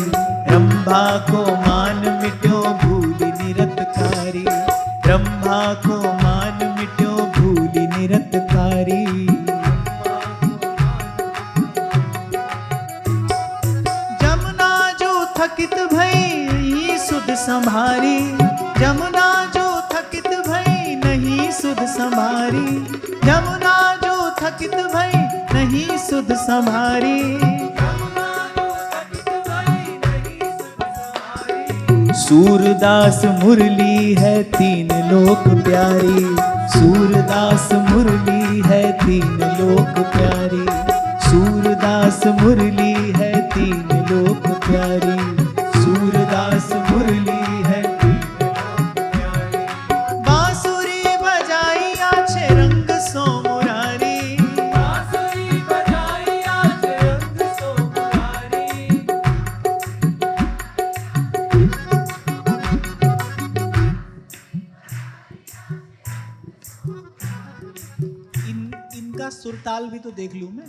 रंभा को मान मिट्यो भूली निरतकारी। रंभा को मान मिट्यो भूली निरतकारी। जमुना जो थकित भई सुध संभारी। जमुना जो थकित भई नहीं सुध संभारी। जमुना जो थकित भई नहीं सुध संभारी। सूरदास मुरली है तीन लोक प्यारी। सूरदास मुरली है तीन लोक प्यारी। सूरदास मुरली है तीन लोक प्यारी। सूरदास मुरली है तीन लोक प्यारी। बांसुरी बजाई आछे रंग सो मुरारी। बांसुरी बजाई आछे रंग सो मुरारी। इनका सुरताल भी तो देख लूं मैं।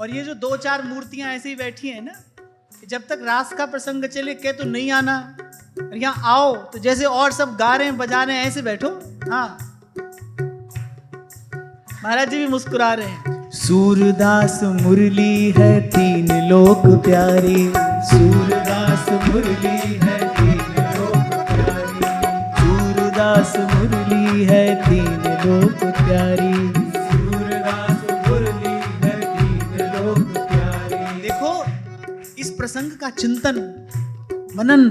और ये जो दो चार मूर्तियां ऐसी बैठी हैं ना, जब तक रास का प्रसंग चले कह तो नहीं आना, और यहाँ आओ तो जैसे और सब गा रहे हैं बजा रहे हैं ऐसे बैठो। हाँ महाराज जी भी मुस्कुरा रहे हैं। सूरदास मुरली है तीन लोक प्यारी, सूरदास मुरली है तीन लोक प्यारी, सूरदास मुरली है तीन लोक प्यारी, सूरदास मुरली है तीन लोक प्यारी। देखो, इस प्रसंग का चिंतन, मनन,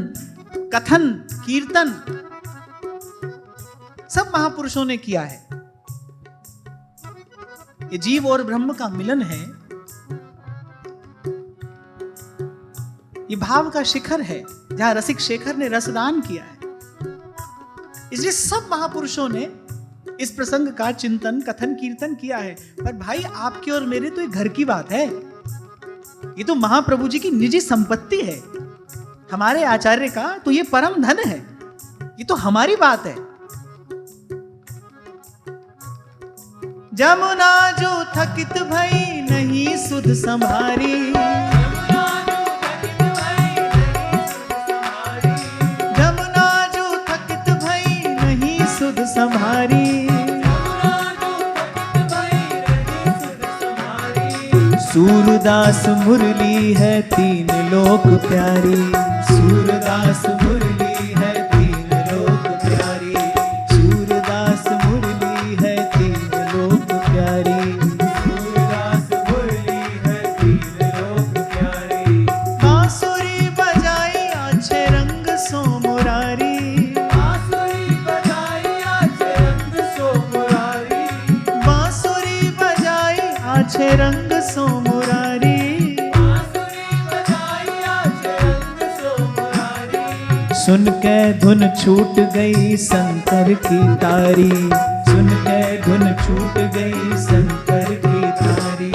कथन, कीर्तन सब महापुरुषों ने किया है। ये जीव और ब्रह्म का मिलन है, ये भाव का शिखर है जहां रसिक शेखर ने रसदान किया है। इसलिए सब महापुरुषों ने इस प्रसंग का चिंतन, कथन, कीर्तन किया है। पर भाई, आपके और मेरे तो ये घर की बात है, ये तो महाप्रभु जी की निजी संपत्ति है। हमारे आचार्य का तो ये परम धन है, ये तो हमारी बात है। जमुना जो थकित भई नहीं सुध संभारी, जमुना जो थकित भई नहीं सुध संभारी, सूरदास मुरली है तीन लोक प्यारी, सूरदास मुरली है तीन लोक प्यारी, सूरदास मुरली है तीन लोक प्यारी, सूरदास मुरली है तीन लोक प्यारी। बांसुरी बजाई आछे रंग सो मुरारी, बांसुरी बजाई आछे रंग सो मुरारी, बांसुरी बजाई आछे रंग सो मुरारी, सुन के धुन छूट गई शंकर की तारी, सुन के धुन छूट गई शंकर की तारी,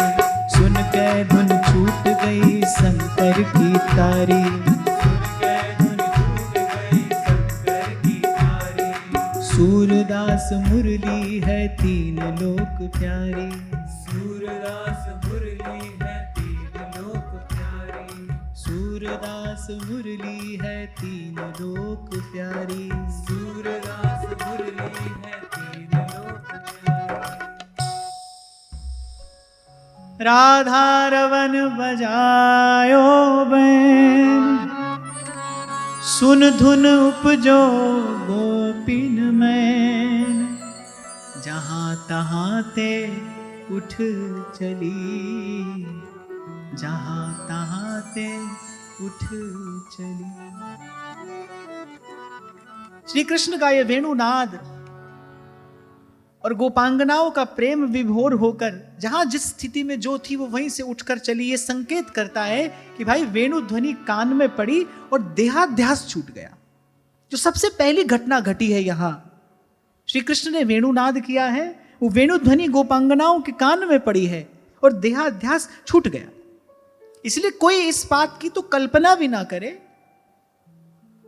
सुन के धुन छूट गई शंकर की तारी, सुन के धुन छूट गई शंकर की तारी। सूरदास मुरली है तीन लोक प्यारी, सूरदास मुरली है तीन लोक प्यारी, सूरदास मुरली है तीन लोक प्यारी, सूरदास मुरली है तीन लोक प्यारी। राधा रवन बजायो बैन, सुन धुन उपजो गोपिन मैन, जहाँ तहाँ ते उठ चली, जहाँ तहाँ ते उठ चली। श्री कृष्ण का यह वेणुनाद और गोपांगनाओं का प्रेम विभोर होकर जहां जिस स्थिति में जो थी वो वहीं से उठकर चली, ये संकेत करता है कि भाई वेणु ध्वनि कान में पड़ी और देहाध्यास छूट गया। जो सबसे पहली घटना घटी है यहां, श्री कृष्ण ने वेणुनाद किया है, वो वेणु ध्वनि गोपांगनाओं के कान में पड़ी है और देहाध्यास छूट गया। इसलिए कोई इस बात की तो कल्पना भी ना करे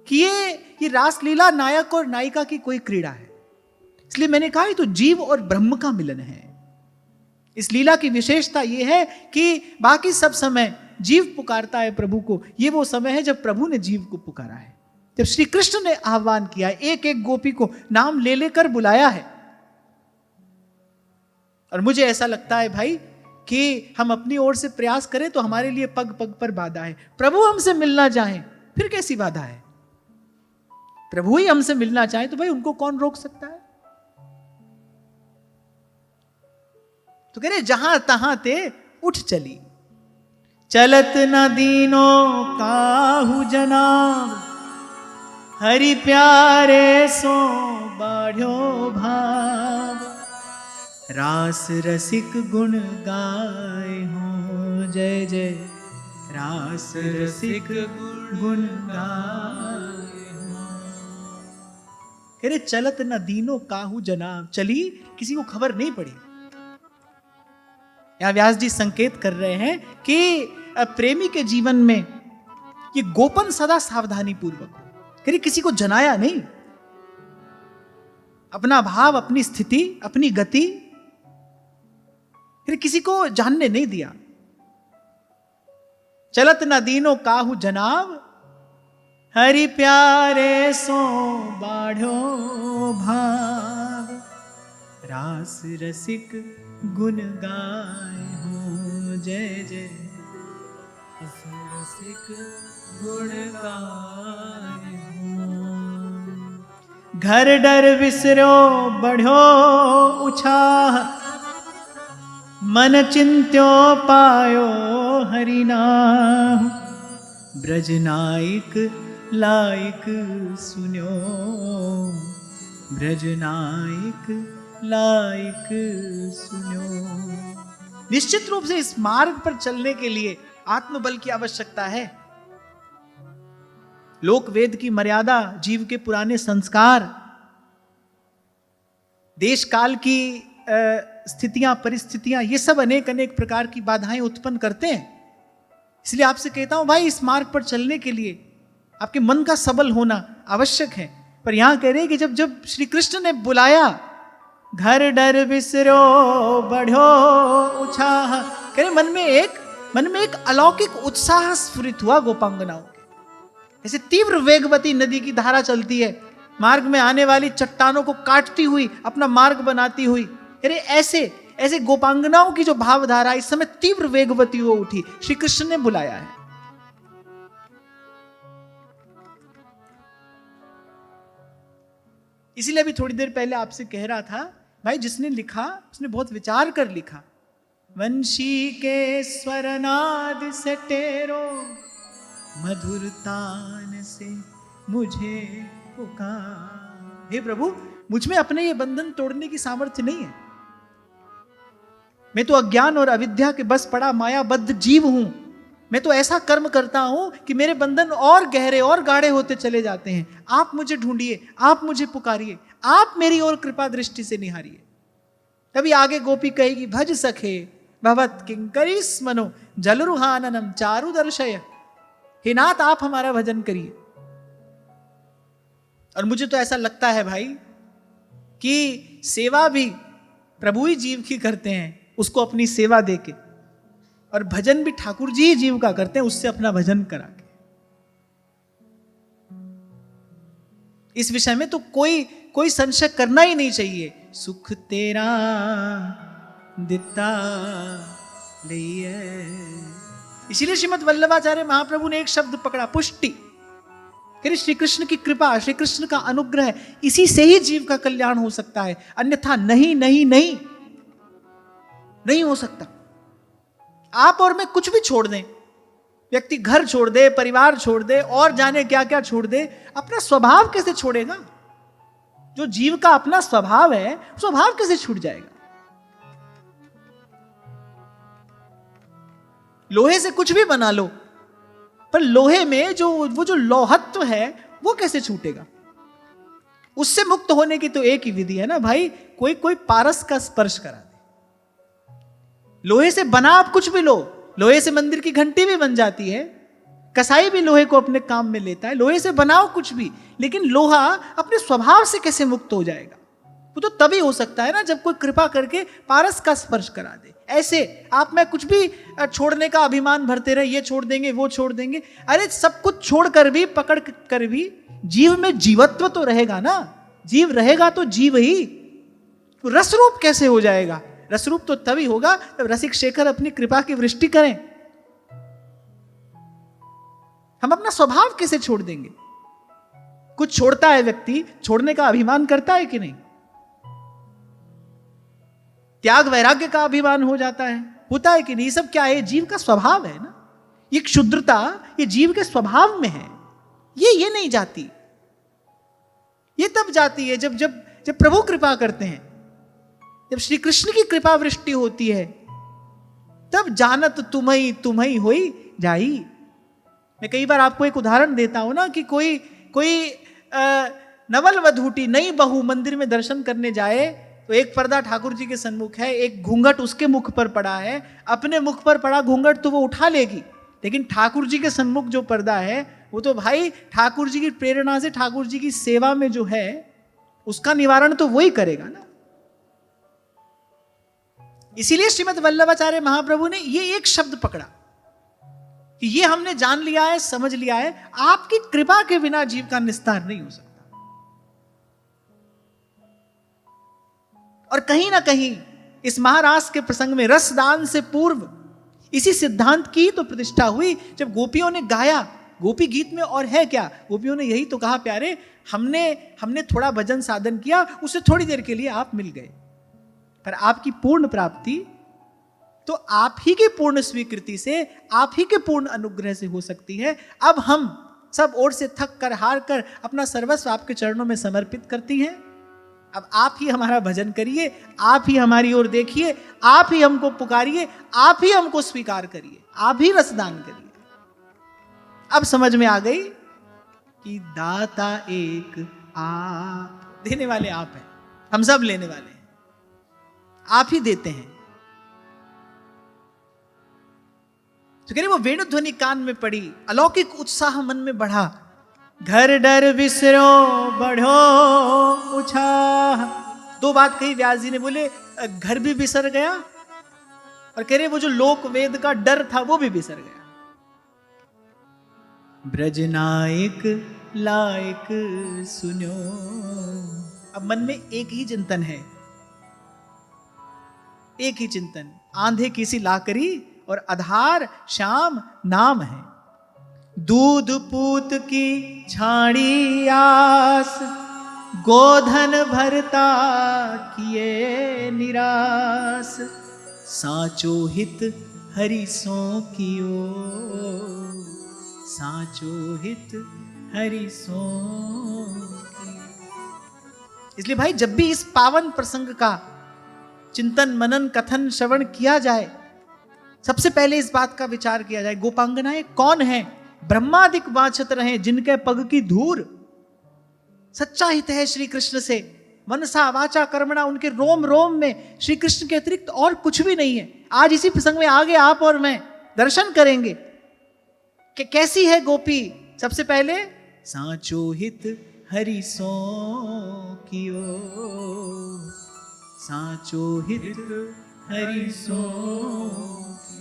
कि ये रासलीला नायक और नायिका की कोई क्रीड़ा है। इसलिए मैंने कहा ये तो जीव और ब्रह्म का मिलन है। इस लीला की विशेषता यह है कि बाकी सब समय जीव पुकारता है प्रभु को, ये वो समय है जब प्रभु ने जीव को पुकारा है, जब श्री कृष्ण ने आह्वान किया, एक एक गोपी को नाम ले लेकर बुलाया है। और मुझे ऐसा लगता है भाई कि हम अपनी ओर से प्रयास करें तो हमारे लिए पग पग पर बाधा है। प्रभु हमसे मिलना चाहें फिर कैसी बाधा है? प्रभु ही हमसे मिलना चाहे तो भाई उनको कौन रोक सकता है? तो कह रहे जहां तहां ते उठ चली, चलत न दीनों काहू जनाब, हरि प्यारे सो बाढ़ो भाव, रास रसिक गुण गाए हो, जय जय रास रसिक गुण गाए हो। कह रहे चलत न दीनों काहू जनाब, चली किसी को खबर नहीं पड़ी। यहां व्यास जी संकेत कर रहे हैं कि प्रेमी के जीवन में ये गोपन सदा सावधानी पूर्वक हो। कह रहे किसी को जनाया नहीं, अपना भाव, अपनी स्थिति, अपनी गति फिर किसी को जानने नहीं दिया। चलत न दीनो काहू जनाब, हरि प्यारे सो बाढ़ो भाव, रास रसिक गुण गाए हो, जय जय। रसिक गुण गाए हो। घर डर विसरो बढ़ो उछाह, मन चिंत्यो पायो हरि नाम। ब्रज नायक लायक सुन्यो, ब्रज नायक लायक सुन्यो। निश्चित रूप से इस मार्ग पर चलने के लिए आत्मबल की आवश्यकता है। लोक वेद की मर्यादा, जीव के पुराने संस्कार, देश काल की स्थितियां, परिस्थितियां, ये सब अनेक अनेक प्रकार की बाधाएं उत्पन्न करते हैं। इसलिए आपसे कहता हूं भाई, इस मार्ग पर चलने के लिए आपके मन का सबल होना आवश्यक है। पर यहां कह रहे हैं कि जब जब श्री कृष्ण ने बुलाया, घर डर बिसरो बढ़ो उछाह, कह रहे मन में एक अलौकिक उत्साह स्फुरित हुआ गोपांगनाओं के। ऐसे तीव्र वेगवती नदी की धारा चलती है, मार्ग में आने वाली चट्टानों को काटती हुई अपना मार्ग बनाती हुई। अरे ऐसे गोपांगनाओं की जो भावधारा इस समय तीव्र वेगवती हो उठी, श्री कृष्ण ने बुलाया है। इसीलिए अभी थोड़ी देर पहले आपसे कह रहा था भाई, जिसने लिखा उसने बहुत विचार कर लिखा। वंशी के स्वरनाद से टेरो, मधुर तान से मुझे पुकार। हे प्रभु, मुझ में अपने ये बंधन तोड़ने की सामर्थ्य नहीं है। मैं तो अज्ञान और अविद्या के बस पड़ा मायाबद्ध जीव हूं। मैं तो ऐसा कर्म करता हूं कि मेरे बंधन और गहरे और गाढ़े होते चले जाते हैं। आप मुझे ढूंढिए, आप मुझे पुकारिए, आप मेरी ओर कृपा दृष्टि से निहारिए। तभी आगे गोपी कहेगी, भज सखे भवत किंकरी स्मनो जलरुहाननम चारु दर्शय। हे नाथ, आप हमारा भजन करिए। और मुझे तो ऐसा लगता है भाई कि सेवा भी प्रभु ही जीव की करते हैं, उसको अपनी सेवा देके, और भजन भी ठाकुर जी ही जीव का करते हैं, उससे अपना भजन करा के। इस विषय में तो कोई संशय करना ही नहीं चाहिए। सुख तेरा दिता लिए। इसीलिए श्रीमद् वल्लभाचार्य महाप्रभु ने एक शब्द पकड़ा, पुष्टि। श्री कृष्ण की कृपा, श्री कृष्ण का अनुग्रह, इसी से ही जीव का कल्याण हो सकता है, अन्यथा नहीं नहीं नहीं नहीं हो सकता। आप और मैं कुछ भी छोड़ दें, व्यक्ति घर छोड़ दे, परिवार छोड़ दे, और जाने क्या क्या छोड़ दे, अपना स्वभाव कैसे छोड़ेगा? जो जीव का अपना स्वभाव है, स्वभाव कैसे छूट जाएगा? लोहे से कुछ भी बना लो, पर लोहे में वो जो लौहत्व है, वो कैसे छूटेगा? उससे मुक्त होने की तो एक ही विधि है ना भाई, कोई पारस का स्पर्श करा दे। लोहे से बना आप कुछ भी लो, लोहे से मंदिर की घंटी भी बन जाती है, कसाई भी लोहे को अपने काम में लेता है, लोहे से बनाओ कुछ भी, लेकिन लोहा अपने स्वभाव से कैसे मुक्त हो जाएगा? वो तो तभी हो सकता है ना जब कोई कृपा करके पारस का स्पर्श करा दे। ऐसे आप मैं कुछ भी छोड़ने का अभिमान भरते रहे, ये छोड़ देंगे, वो छोड़ देंगे। अरे सब कुछ छोड़कर भी, पकड़ कर भी जीव में जीवत्व तो रहेगा ना। जीव रहेगा तो जीव ही, तो रसरूप कैसे हो जाएगा? रसरूप तो तभी होगा जब रसिक शेखर अपनी कृपा की वृष्टि करें। हम अपना स्वभाव कैसे छोड़ देंगे? कुछ छोड़ता है व्यक्ति, छोड़ने का अभिमान करता है कि नहीं? त्याग वैराग्य का अभिमान हो जाता है, होता है कि नहीं? सब क्या है? जीव का स्वभाव है ना। ये क्षुद्रता ये जीव के स्वभाव में है। ये नहीं जाती, ये तब जाती है जब जब जब प्रभु कृपा करते हैं, जब श्री कृष्ण की कृपा वृष्टि होती है, तब जानत तुम्हें होई जाई। मैं कई बार आपको एक उदाहरण देता हूं ना कि कोई नवल वधूटी, नई बहू मंदिर में दर्शन करने जाए, तो एक पर्दा ठाकुर जी के सन्मुख है, एक घूंघट उसके मुख पर पड़ा है। अपने मुख पर पड़ा घूंघट तो वो उठा लेगी, लेकिन ठाकुर जी के सन्मुख जो पर्दा है, वो तो भाई ठाकुर जी की प्रेरणा से, ठाकुर जी की सेवा में जो है, उसका निवारण तो वही करेगा ना। इसीलिए श्रीमद् वल्लभाचार्य महाप्रभु ने ये एक शब्द पकड़ा कि ये हमने जान लिया है, समझ लिया है, आपकी कृपा के बिना जीव का निस्तार नहीं हो सकता। और कहीं ना कहीं इस महारास के प्रसंग में रसदान से पूर्व इसी सिद्धांत की तो प्रतिष्ठा हुई। जब गोपियों ने गाया, गोपी गीत में और है क्या, गोपियों ने यही तो कहा, प्यारे हमने थोड़ा भजन साधन किया, उससे थोड़ी देर के लिए आप मिल गए, पर आपकी पूर्ण प्राप्ति तो आप ही की पूर्ण स्वीकृति से, आप ही के पूर्ण अनुग्रह से हो सकती है। अब हम सब ओर से थक कर हार कर अपना सर्वस्व आपके चरणों में समर्पित करती हैं। अब आप ही हमारा भजन करिए, आप ही हमारी ओर देखिए, आप ही हमको पुकारिए, आप ही हमको स्वीकार करिए, आप ही रसदान करिए। अब समझ में आ गई कि दाता एक आप, देने वाले आप हैं, हम सब लेने वाले हैं, आप ही देते हैं। तो कह रहे वो वेणु ध्वनि कान में पड़ी, अलौकिक उत्साह मन में बढ़ा, घर डर बिसरो बढ़ो उछाह। दो बात कही व्यास जी ने, बोले घर भी बिसर गया, और कह रहे वो जो लोक वेद का डर था वो भी बिसर गया। ब्रज नायक लायक सुनो। अब मन में एक ही चिंतन है, एक ही चिंतन, आंधे किसी लाकरी और आधार श्याम नाम है। दूध पूत की छाड़ी आस, गोधन भरता किए निरास, साचो हित हरि सो कियो, साचो हित हरि सो कियो। इसलिए भाई जब भी इस पावन प्रसंग का चिंतन मनन कथन श्रवण किया जाए, सबसे पहले इस बात का विचार किया जाए, गोपांगनाएं कौन है, ब्रह्मादिक वांछत रहे जिनके पग की धूर। सच्चा हित है श्री कृष्ण से, मनसा वाचा कर्मणा, उनके रोम रोम में श्री कृष्ण के अतिरिक्त और कुछ भी नहीं है। आज इसी प्रसंग में आगे आप और मैं दर्शन करेंगे कि कैसी है गोपी। सबसे पहले साचो हित हरि सो कियो, साचो हित हरि सो।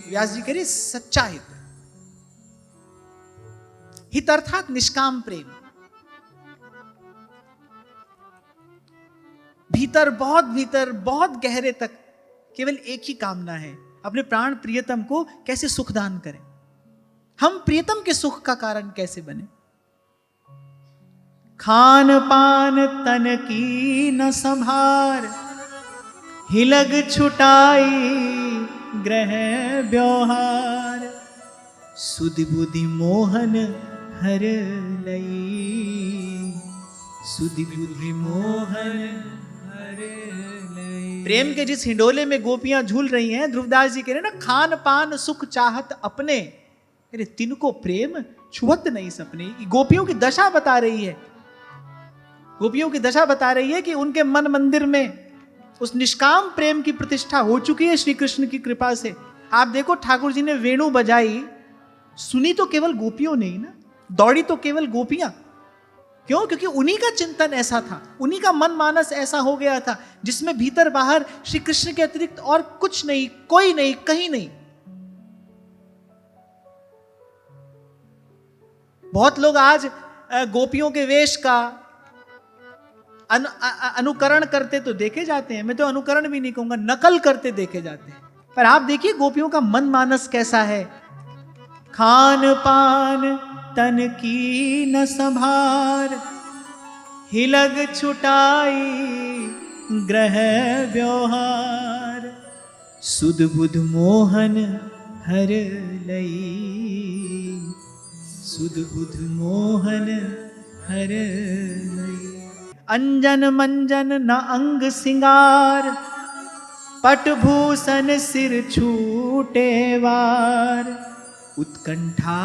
व्यास जी कह रहे सच्चा हित, हित अर्थात निष्काम प्रेम। भीतर बहुत गहरे तक केवल एक ही कामना है, अपने प्राण प्रियतम को कैसे सुख दान करें, हम प्रियतम के सुख का कारण कैसे बने। खान पान तन की न संभार, हिलग छुटाई ग्रह व्यवहार, सुधि बुद्धि मोहन हर लई, सुधि बुद्धि मोहन हर लई। प्रेम के जिस हिंडोले में गोपियां झूल रही हैं, ध्रुवदास जी कह रहे हैं ना, खान पान सुख चाहत अपने, अरे तिनको प्रेम छुअत नहीं सपने। गोपियों की दशा बता रही है, गोपियों की दशा बता रही है कि उनके मन मंदिर में उस निष्काम प्रेम की प्रतिष्ठा हो चुकी है श्री कृष्ण की कृपा से। आप देखो ठाकुर जी ने वेणु बजाई, सुनी तो केवल गोपियों ने ही ना, दौड़ी तो केवल गोपियां। क्यों? क्योंकि उन्हीं का चिंतन ऐसा था, उन्हीं का मन मानस ऐसा हो गया था, जिसमें भीतर बाहर श्री कृष्ण के अतिरिक्त और कुछ नहीं, कोई नहीं, कहीं नहीं। बहुत लोग आज गोपियों के वेश का अनुकरण करते तो देखे जाते हैं, मैं तो अनुकरण भी नहीं कहूंगा, नकल करते देखे जाते हैं। पर आप देखिए गोपियों का मन मानस कैसा है। खान पान तन की न संभार, हिलग छुटाई ग्रह व्यवहार, सुध बुध मोहन हर लई, सुध बुध मोहन हर लई। अंजन मंजन न अंग सिंगार, पटभूषण सिर छूटे वार, उत्कंठा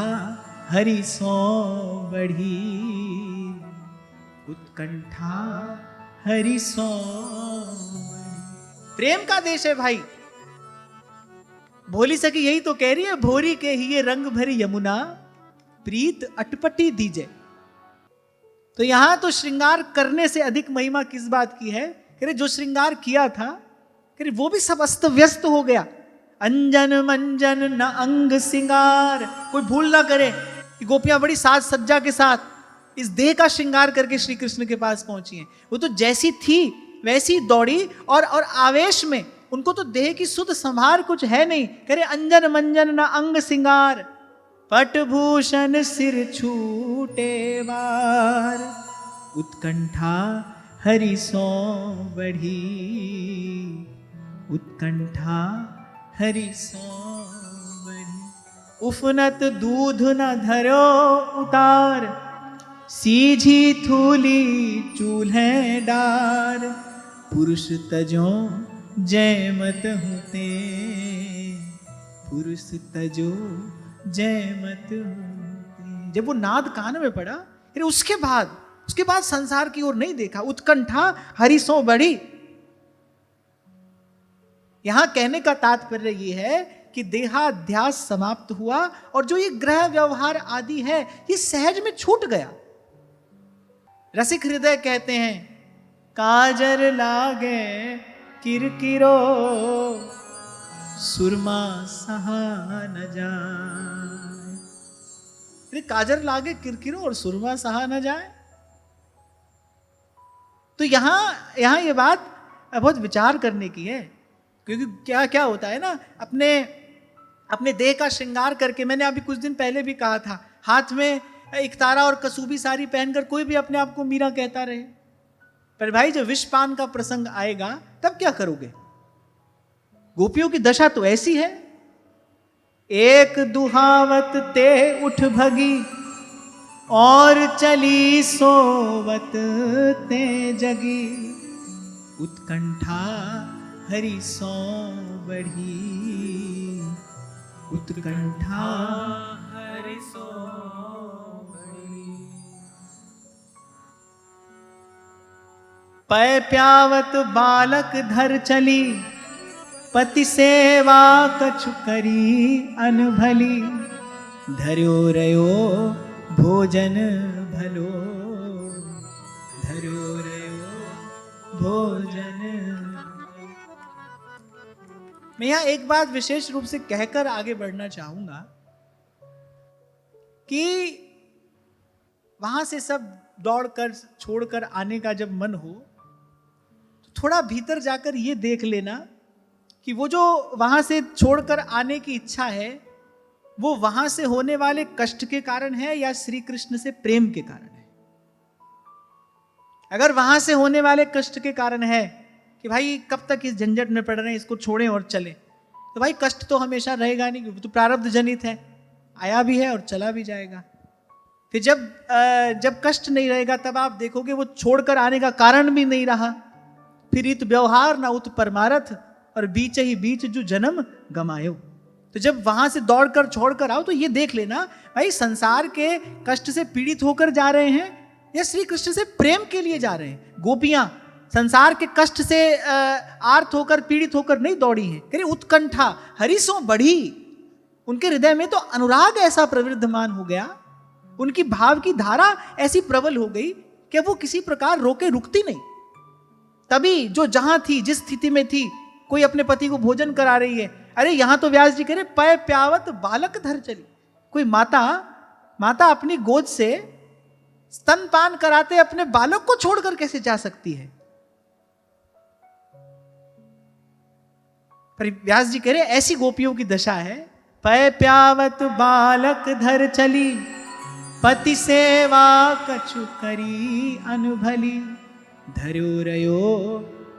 हरि सो बढ़ी, उत्कंठा हरि सो। प्रेम का देश है भाई। भोली सखी यही तो कह रही है, भोरी के ही ये रंग भरी यमुना, प्रीत अटपटी दीजे। तो यहां तो श्रृंगार करने से अधिक महिमा किस बात की है? कह रहे जो श्रृंगार किया था, कह रहे वो भी सब अस्त व्यस्त हो गया। अंजन मंजन न अंग सिंगार, कोई भूल ना करे कि गोपियां बड़ी साज सज्जा के साथ इस देह का श्रृंगार करके श्री कृष्ण के पास पहुंची हैं। वो तो जैसी थी वैसी दौड़ी और आवेश में उनको तो देह की सुध संभार कुछ है नहीं। कह रहे अंजन मंजन न अंग सिंगार, पटभूषण सिर छूटे बार, उत्कंठा हरि सो बढ़ी, उत्कंठा हरि सो बढ़ी। उफनत दूध न धरो उतार, सीझी थूली चूल्हे डार, पुरुष तजो जय मत होते, पुरुष तजो जय मत होते। जब वो नाद कान में पड़ा, फिर उसके बाद संसार की ओर नहीं देखा। उत्कंठा हरिसों बढ़ी। यहां कहने का तात्पर्य ये है कि देहाध्यास समाप्त हुआ और जो ये ग्रह व्यवहार आदि है ये सहज में छूट गया। रसिक हृदय कहते हैं काजर लागे किरकिरो, सुरमा सहा न जाए। काजर लागे किरकिरो और सुरमा सहा न जाए। तो यहां ये बात बहुत विचार करने की है, क्योंकि क्या क्या होता है ना, अपने देह का श्रृंगार करके, मैंने अभी कुछ दिन पहले भी कहा था, हाथ में एक तारा और कसूबी साड़ी पहनकर कोई भी अपने आप को मीरा कहता रहे, पर भाई जब विषपान का प्रसंग आएगा तब क्या करोगे? गोपियों की दशा तो ऐसी है। एक दुहावत ते उठ भगी, और चली सोवत ते जगी, उत्कंठा हरि सो बढ़ी, उत्कंठा हरि सो बढ़ी। पै प्यावत बालक धर चली, पति सेवा कछु करी अनभली, धर्यो रयो भोजन भलो, धर्यो रयो भोजन। मैं यहां एक बात विशेष रूप से कहकर आगे बढ़ना चाहूंगा कि वहां से सब दौड़कर छोड़कर आने का जब मन हो तो थोड़ा भीतर जाकर ये देख लेना कि वो जो वहां से छोड़कर आने की इच्छा है वो वहां से होने वाले कष्ट के कारण है या श्री कृष्ण से प्रेम के कारण है। अगर वहां से होने वाले कष्ट के कारण है कि भाई कब तक इस झंझट में पड़ रहे हैं, इसको छोड़ें और चलें, तो भाई कष्ट तो हमेशा रहेगा नहीं, क्योंकि तो प्रारब्ध जनित है, आया भी है और चला भी जाएगा। फिर जब कष्ट नहीं रहेगा तब आप देखोगे वो छोड़कर आने का कारण भी नहीं रहा। फिर इत व्यवहार ना उत परमारथ, और बीच ही बीच जो जन्म गमायो। तो जब वहां से दौड़कर छोड़कर आओ तो ये देख लेना भाई संसार के कष्ट से पीड़ित होकर जा रहे हैं या श्री कृष्ण से प्रेम के लिए जा रहे हैं। गोपियां संसार के कष्ट से आर्त होकर पीड़ित होकर नहीं दौड़ी हैं। कह रहे उत्कंठा हरिसों बढ़ी, उनके हृदय में तो अनुराग ऐसा प्रवृद्धमान हो गया, उनकी भाव की धारा ऐसी प्रबल हो गई कि वो किसी प्रकार रोके रुकती नहीं। तभी जो जहां थी, जिस स्थिति में थी, कोई अपने पति को भोजन करा रही है, अरे यहां तो व्यास जी कह रहे पै प्यावत बालक धर चली। कोई माता अपनी गोद से स्तनपान कराते अपने बालक को छोड़कर कैसे जा सकती है? पर व्यास जी कह रहे ऐसी गोपियों की दशा है। पै प्यावत बालक धर चली, पति सेवा कछु करी अनुभली, धर्यो रयो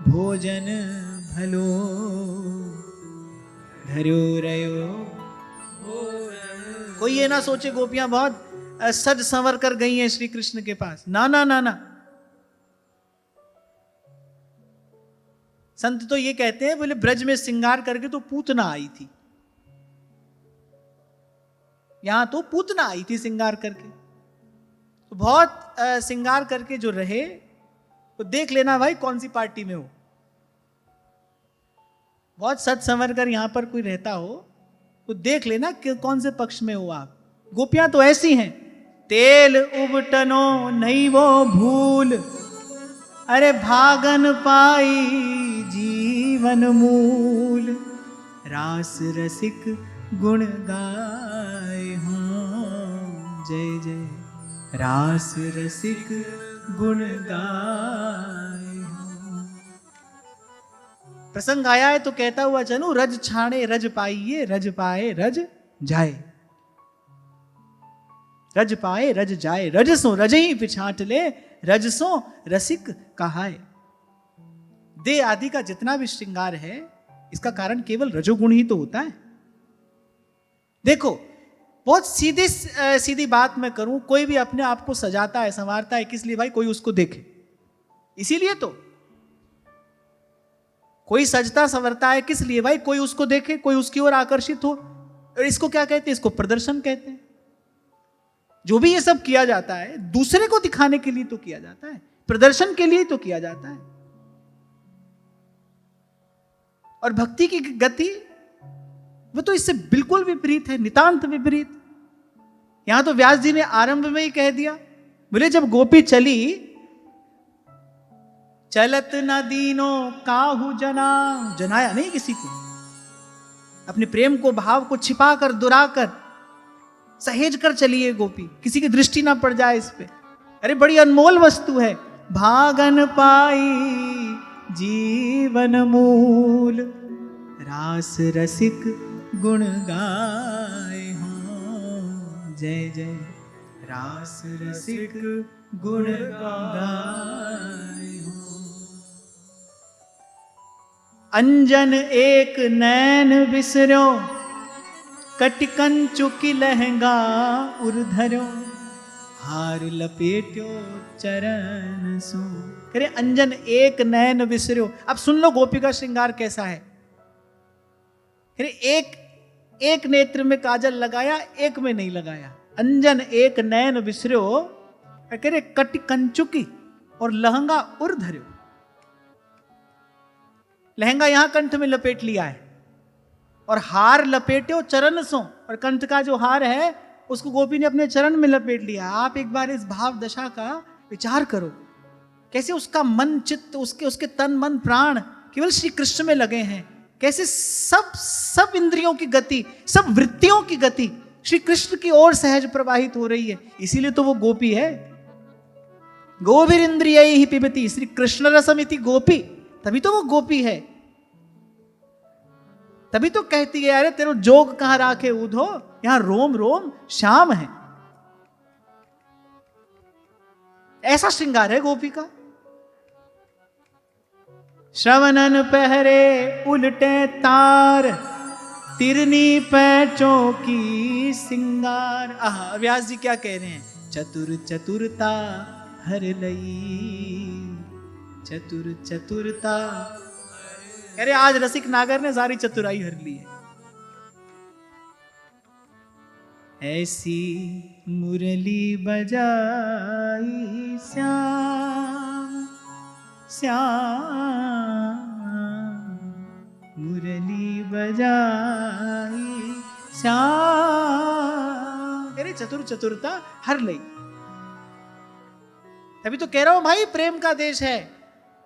भोजन भलो, धर्यो रयो भोजन। कोई ये ना सोचे गोपियां बहुत सज संवर कर गई हैं श्री कृष्ण के पास, ना ना ना ना। संत तो ये कहते हैं, बोले ब्रज में श्रृंगार करके तो पूतना आई थी, यहां तो पूतना आई थी श्रृंगार करके। तो बहुत श्रृंगार करके जो रहे तो देख लेना भाई कौन सी पार्टी में हो। बहुत सच संवर कर यहां पर कोई रहता हो तो देख लेना कि कौन से पक्ष में हो आप। गोपियां तो ऐसी हैं, तेल उबटनो नहीं वो भूल, अरे भागन पाई जीवन मूल, रास रसिक गुण गाए हाँ जय जय, रास रसिक गुण गाए हाँ। प्रसंग आया है तो कहता हुआ चलूं, रज छाणे रज पाइए, रज पाए रज जाए, रज पाए रज जाए, रजसों रजही पिछाट ले, रजसों रसिक कहाए। दे आदि का जितना भी श्रृंगार है, इसका कारण केवल रजोगुण ही तो होता है। देखो, बहुत सीधी सीधी बात मैं करूं, कोई भी अपने आप को सजाता है, संवारता है, किस लिए भाई? कोई उसको देखे, इसीलिए तो। कोई सजता संवरता है किस लिए भाई? कोई उसको देखे, कोई उसकी ओर आकर्षित हो। और इसको क्या कहते हैं? इसको प्रदर्शन कहते हैं। जो भी ये सब किया जाता है, दूसरे को दिखाने के लिए तो किया जाता है, प्रदर्शन के लिए तो किया जाता है। और भक्ति की गति वो तो इससे बिल्कुल विपरीत है, नितांत विपरीत। यहां तो व्यास जी ने आरंभ में ही कह दिया, बोले जब गोपी चली, चलत न दीनो काहू जना, जनाया नहीं किसी को, अपने प्रेम को, भाव को छिपा कर, दुरा कर, सहेज कर चली है गोपी, किसी की दृष्टि ना पड़ जाए इस पे। अरे बड़ी अनमोल वस्तु है। भागन पाई जीवन मूल, रास रसिक गुण गाए हो, जय जय रास रसिक गुण गाए हो। अंजन एक नैन बिसरो, कटकंचुकी लहंगा उर्धरो, हार लपेट्यो चरण सो। करे अंजन एक नैन बिसरो। अब सुन लो गोपी का श्रृंगार कैसा है। एक नेत्र में काजल लगाया, एक में नहीं लगाया। अंजन एक नैन बिसरो, करे कट कंचुकी और लहंगा उर धर्यो। लहंगा यहां कंठ में लपेट लिया है, और हार लपेट्यो चरण सो, और कंठ का जो हार है उसको गोपी ने अपने चरण में लपेट लिया। आप एक बार इस भाव दशा का विचार करो, कैसे उसका मन चित्त, उसके तन मन प्राण केवल श्री कृष्ण में लगे हैं। कैसे सब इंद्रियों की गति, सब वृत्तियों की गति श्री कृष्ण की ओर सहज प्रवाहित हो रही है। इसीलिए तो वो गोपी है। गोभिर इंद्रिय ही पिबती श्री कृष्ण रसमिति गोपी, तभी तो वो गोपी है। तभी तो कहती है, अरे तेरो जोग कहां राखे उधो, यहां रोम रोम श्याम है। ऐसा श्रृंगार है गोपी का। श्रवणन पहरे उलटे तार, तिरनी पैचों की सिंगार। आहा, व्यास जी क्या कह रहे हैं? चतुर चतुरता हर लई, चतुर चतुरता। अरे आज रसिक नागर ने सारी चतुराई हर ली है। ऐसी मुरली बजाई श्याम श्याम, मुरली बजाई श्याम। अरे चतुर चतुरता हर लई। तभी तो कह रहा हूं भाई, प्रेम का देश है।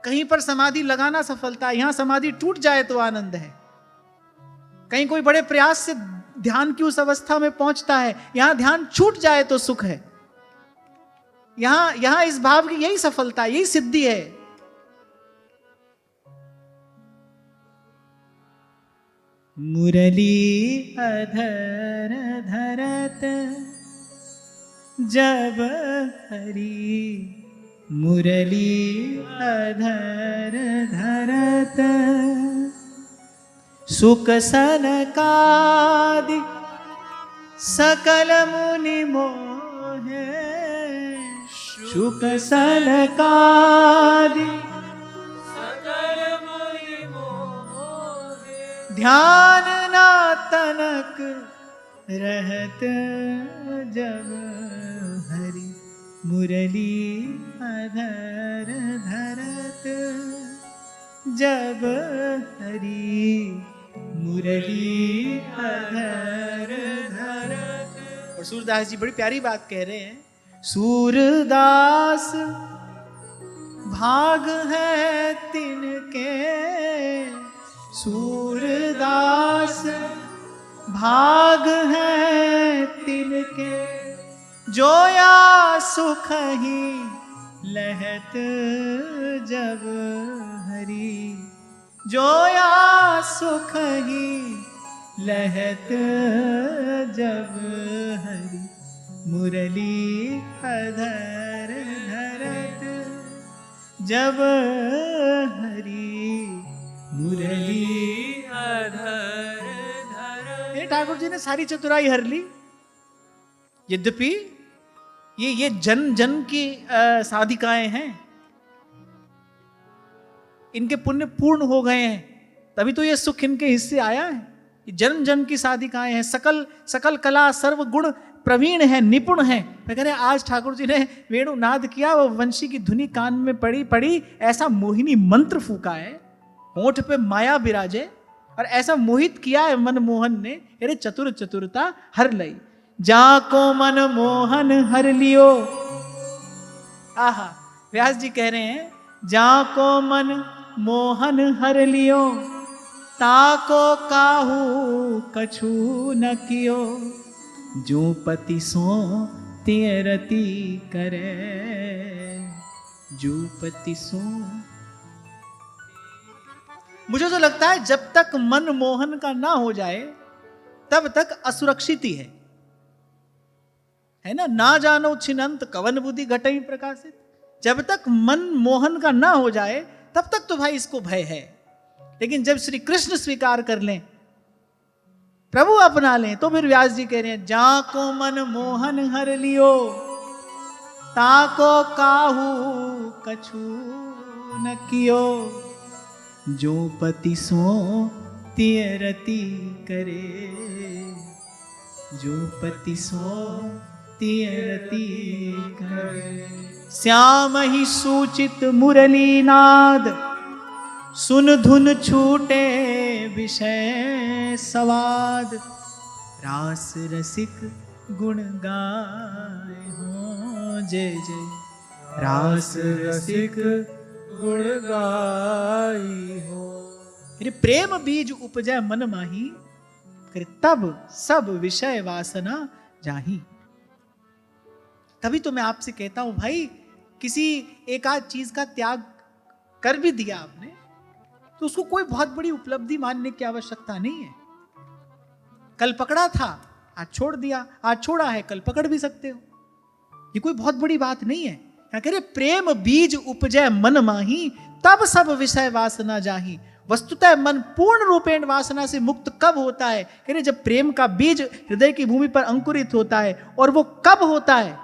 कहीं पर समाधि लगाना सफलता है, यहां समाधि टूट जाए तो आनंद है। कहीं कोई बड़े प्रयास से ध्यान की उस अवस्था में पहुंचता है, यहां ध्यान छूट जाए तो सुख है। यहां इस भाव की यही सफलता, यही सिद्धि है। मुरली अधर धरत जब हरी, मुरली अधर धरत सुख सनकादि सकल मुनि मोहे, सुख सनकादि ध्यान ना तनक रहत जब हरि, मुरली अधर धरत जब हरि, मुरली अधर धरत। और सूरदास जी बड़ी प्यारी बात कह रहे हैं। सूरदास भाग है तिनके, सूरदास भाग है तिनके, जोया सुख ही लहत जब हरि, जोया सुख ही लहत जब हरि मुरली अधर धरत, जब हरि मुरली अधर धर। ये ठाकुर जी ने सारी चतुराई हर ली। यद्यपि ये जन जन की साधिकाएं हैं, इनके पुण्य पूर्ण हो गए हैं, तभी तो ये सुख इनके हिस्से आया है। ये जन जन की साधिकाएं हैं, सकल सकल कला सर्व गुण प्रवीण है, निपुण है। मैं कह रहे आज ठाकुर जी ने वेणुनाद किया, वो वंशी की धुनी कान में पड़ी पड़ी, ऐसा मोहिनी मंत्र फूका है, होंठ पे माया विराजे, और ऐसा मोहित किया है मनमोहन ने। अरे चतुर चतुरता हर लई, जाको मन मोहन हर लियो। आहा, व्यास जी कह रहे हैं, जाको मन मोहन हर लियो, ताको काहू कछु न कियो, जो पति सो तेरती करे, जो पति सो। मुझे तो लगता है जब तक मन मोहन का ना हो जाए तब तक असुरक्षित ही है ना। ना जानो छिनंत कवन बुद्धि घटई प्रकाशित। जब तक मन मोहन का ना हो जाए तब तक तो भाई इसको भय है, लेकिन जब श्री कृष्ण स्वीकार कर लें, प्रभु अपना लें, तो फिर व्यास जी कह रहे हैं, जाको मन मोहन हर लियो, ताको काहू कछु न कियो, जो पति सो तियरती करे, जो पति सो तियरती करे। श्याम ही सूचित मुरली नाद, सुन धुन छूटे विषय सवाद, रास रसिक गुण गाए हो। जय जय रास रसिक गुण गाई हो। फिर प्रेम बीज उपजै मन माही, करे तब सब विषय वासना जाही। तभी तो मैं आपसे कहता हूं भाई, किसी एक आध चीज का त्याग कर भी दिया आपने, तो उसको कोई बहुत बड़ी उपलब्धि मानने की आवश्यकता नहीं है। कल पकड़ा था, आज छोड़ दिया, आज छोड़ा है, कल पकड़ भी सकते हो, ये कोई बहुत बड़ी बात नहीं है। क्या कह रहे, प्रेम बीज उपजै मन माही, तब सब विषय वासना जाही। वस्तुतः मन पूर्ण रूपेण वासना से मुक्त कब होता है? कह रहे जब प्रेम का बीज हृदय की भूमि पर अंकुरित होता है। और वो कब होता है?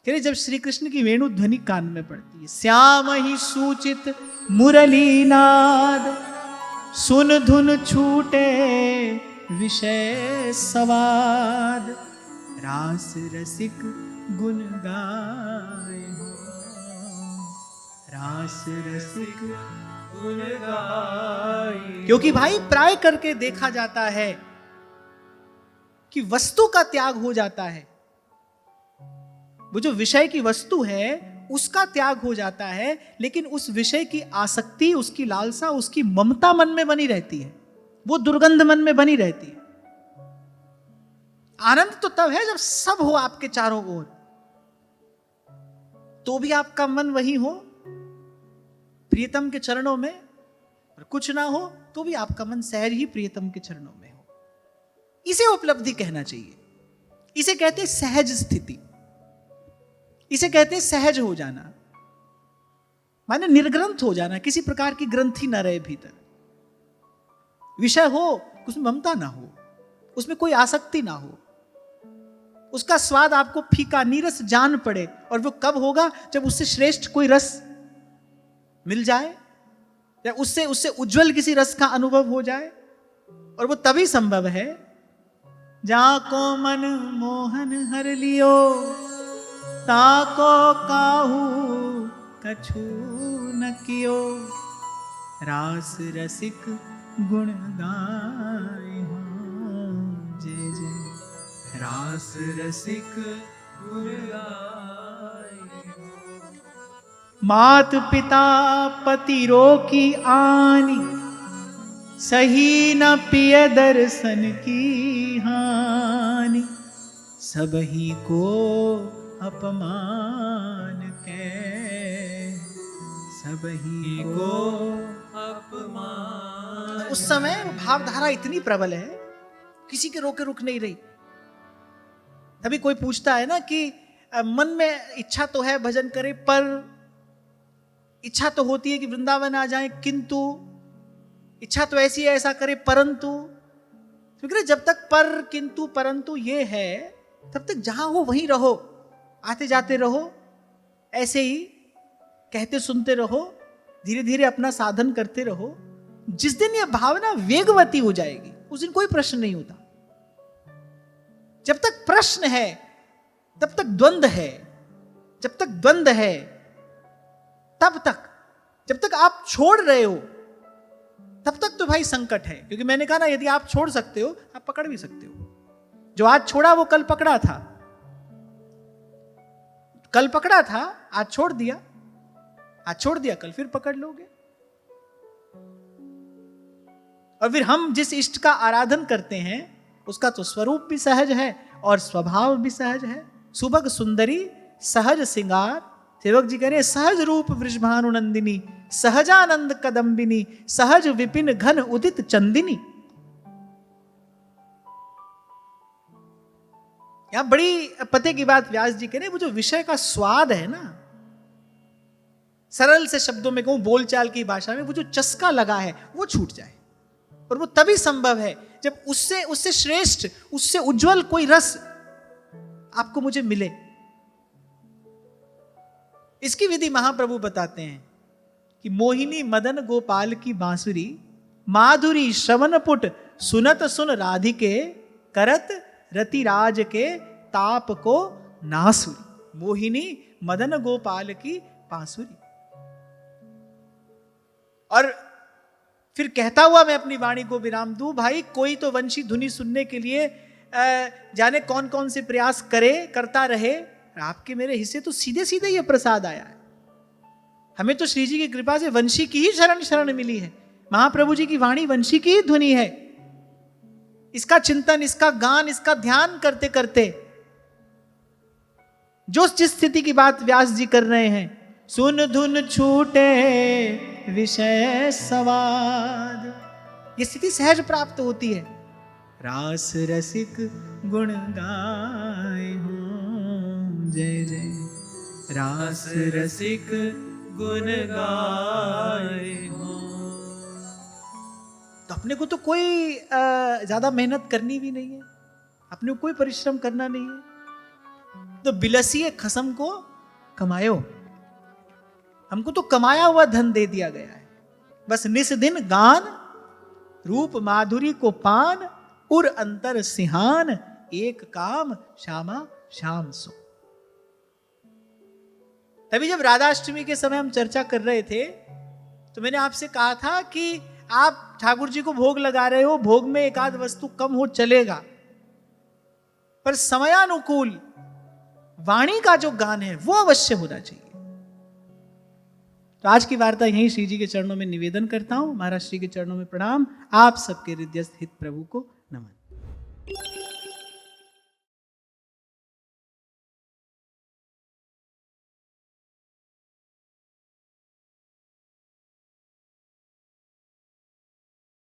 कह रहे जब श्री कृष्ण की वेणु ध्वनि कान में पड़ती है। श्याम ही सूचित मुरली नाद, सुन धुन छूटे विषय सवाद, रास रसिक गुण गाए हो, रास रसिक गुण गाई। क्योंकि भाई प्राय करके देखा जाता है कि वस्तु का त्याग हो जाता है, वो जो विषय की वस्तु है उसका त्याग हो जाता है, लेकिन उस विषय की आसक्ति, उसकी लालसा, उसकी ममता मन में बनी रहती है, वो दुर्गंध मन में बनी रहती है। आनंद तो तब है जब सब हो आपके चारों ओर, तो भी आपका मन वही हो प्रियतम के चरणों में, और कुछ ना हो तो भी आपका मन सहज ही प्रियतम के चरणों में हो। इसे उपलब्धि कहना चाहिए। इसे कहते सहज स्थिति, इसे कहते सहज हो जाना, माने निर्ग्रंथ हो जाना, किसी प्रकार की ग्रंथि न रहे भीतर। विषय हो, उसमें ममता ना हो, उसमें कोई आसक्ति ना हो, उसका स्वाद आपको फीका नीरस जान पड़े। और वो कब होगा? जब उससे श्रेष्ठ कोई रस मिल जाए, या उससे उज्जवल किसी रस का अनुभव हो जाए। और वो तभी संभव है जाको मन मोहन हर लियो, ताको काहू कछु न कियो, रास रसिक गुण गाए हो। जय जय रास रसिक गुण गाई हो। मात पिता पति रोकी आनी, सही न पिय दर्शन की हानि, सबही को अपमान के, सबही को अपमान उपमान। उस समय भावधारा इतनी प्रबल है, किसी के रोके रुक नहीं रही। तभी कोई पूछता है ना कि मन में इच्छा तो है भजन करे, पर इच्छा तो होती है कि वृंदावन आ जाए, किंतु इच्छा तो ऐसी है ऐसा करे, परंतु क्योंकि जब तक पर किंतु परंतु ये है, तब तक जहां हो वहीं रहो, आते जाते रहो, ऐसे ही कहते सुनते रहो, धीरे धीरे अपना साधन करते रहो। जिस दिन ये भावना वेगवती हो जाएगी, उस दिन कोई प्रश्न नहीं होता। जब तक प्रश्न है तब तक द्वंद है, जब तक द्वंद है तब तक, जब तक आप छोड़ रहे हो तब तक तो भाई संकट है। क्योंकि मैंने कहा ना, यदि आप छोड़ सकते हो आप पकड़ भी सकते हो। जो आज छोड़ा वो कल पकड़ा था, कल पकड़ा था आज छोड़ दिया, आज छोड़ दिया कल फिर पकड़ लोगे। और फिर हम जिस इष्ट का आराधन करते हैं उसका तो स्वरूप भी सहज है और स्वभाव भी सहज है। सुबह सुंदरी सहज सिंगार, सेवक जी कह रहे सहज रूप वृषभानु नंदिनी, सहजानंद कदम्बिनी, सहज विपिन घन उदित चंदिनी। यहां बड़ी पते की बात व्यास जी कह रहे, वो जो विषय का स्वाद है ना, सरल से शब्दों में कहूं, बोलचाल की भाषा में, वो जो चस्का लगा है वो छूट जाए। और वो तभी संभव है जब उससे श्रेष्ठ, उससे उज्जवल कोई रस आपको मुझे मिले। इसकी विधि महाप्रभु बताते हैं कि मोहिनी मदन गोपाल की बांसुरी, माधुरी श्रवण पुट सुनत सुन राधिके, करत रतिराज के ताप को नासुरी। मोहिनी मदन गोपाल की बांसुरी। और फिर कहता हुआ मैं अपनी वाणी को विराम दूं, भाई कोई तो वंशी धुनी सुनने के लिए जाने कौन कौन से प्रयास करता रहे, आपके मेरे हिस्से तो सीधे सीधे ये प्रसाद आया है। हमें तो श्री जी की कृपा से वंशी की ही शरण मिली है। महाप्रभु जी की वाणी वंशी की ही ध्वनि है। इसका चिंतन, इसका गान, इसका ध्यान करते करते जिस स्थिति की बात व्यास जी कर रहे हैं, सुन धुन छूटे विषय सवाद, ये स्थिति सहज प्राप्त होती है। रास रसिक गुण गाए हो, जय जय रास रसिक गुण गाए हो। तो अपने को तो कोई ज्यादा मेहनत करनी भी नहीं है, अपने को कोई परिश्रम करना नहीं है। तो बिलसिए खसम को कमायो, हमको तो कमाया हुआ धन दे दिया गया है। बस निस दिन गान, रूप माधुरी को पान, उर अंतर सिहान, एक काम श्यामा श्याम सो। तभी जब राधाष्टमी के समय हम चर्चा कर रहे थे तो मैंने आपसे कहा था कि आप ठाकुर जी को भोग लगा रहे हो, भोग में एक आध वस्तु कम हो चलेगा, पर समयानुकूल वाणी का जो गान है वो अवश्य होना चाहिए। तो आज की वार्ता यहीं श्री जी के चरणों में निवेदन करता हूं। महाराज श्री के चरणों में प्रणाम। आप सबके हृदयस्थ हित प्रभु को नमन।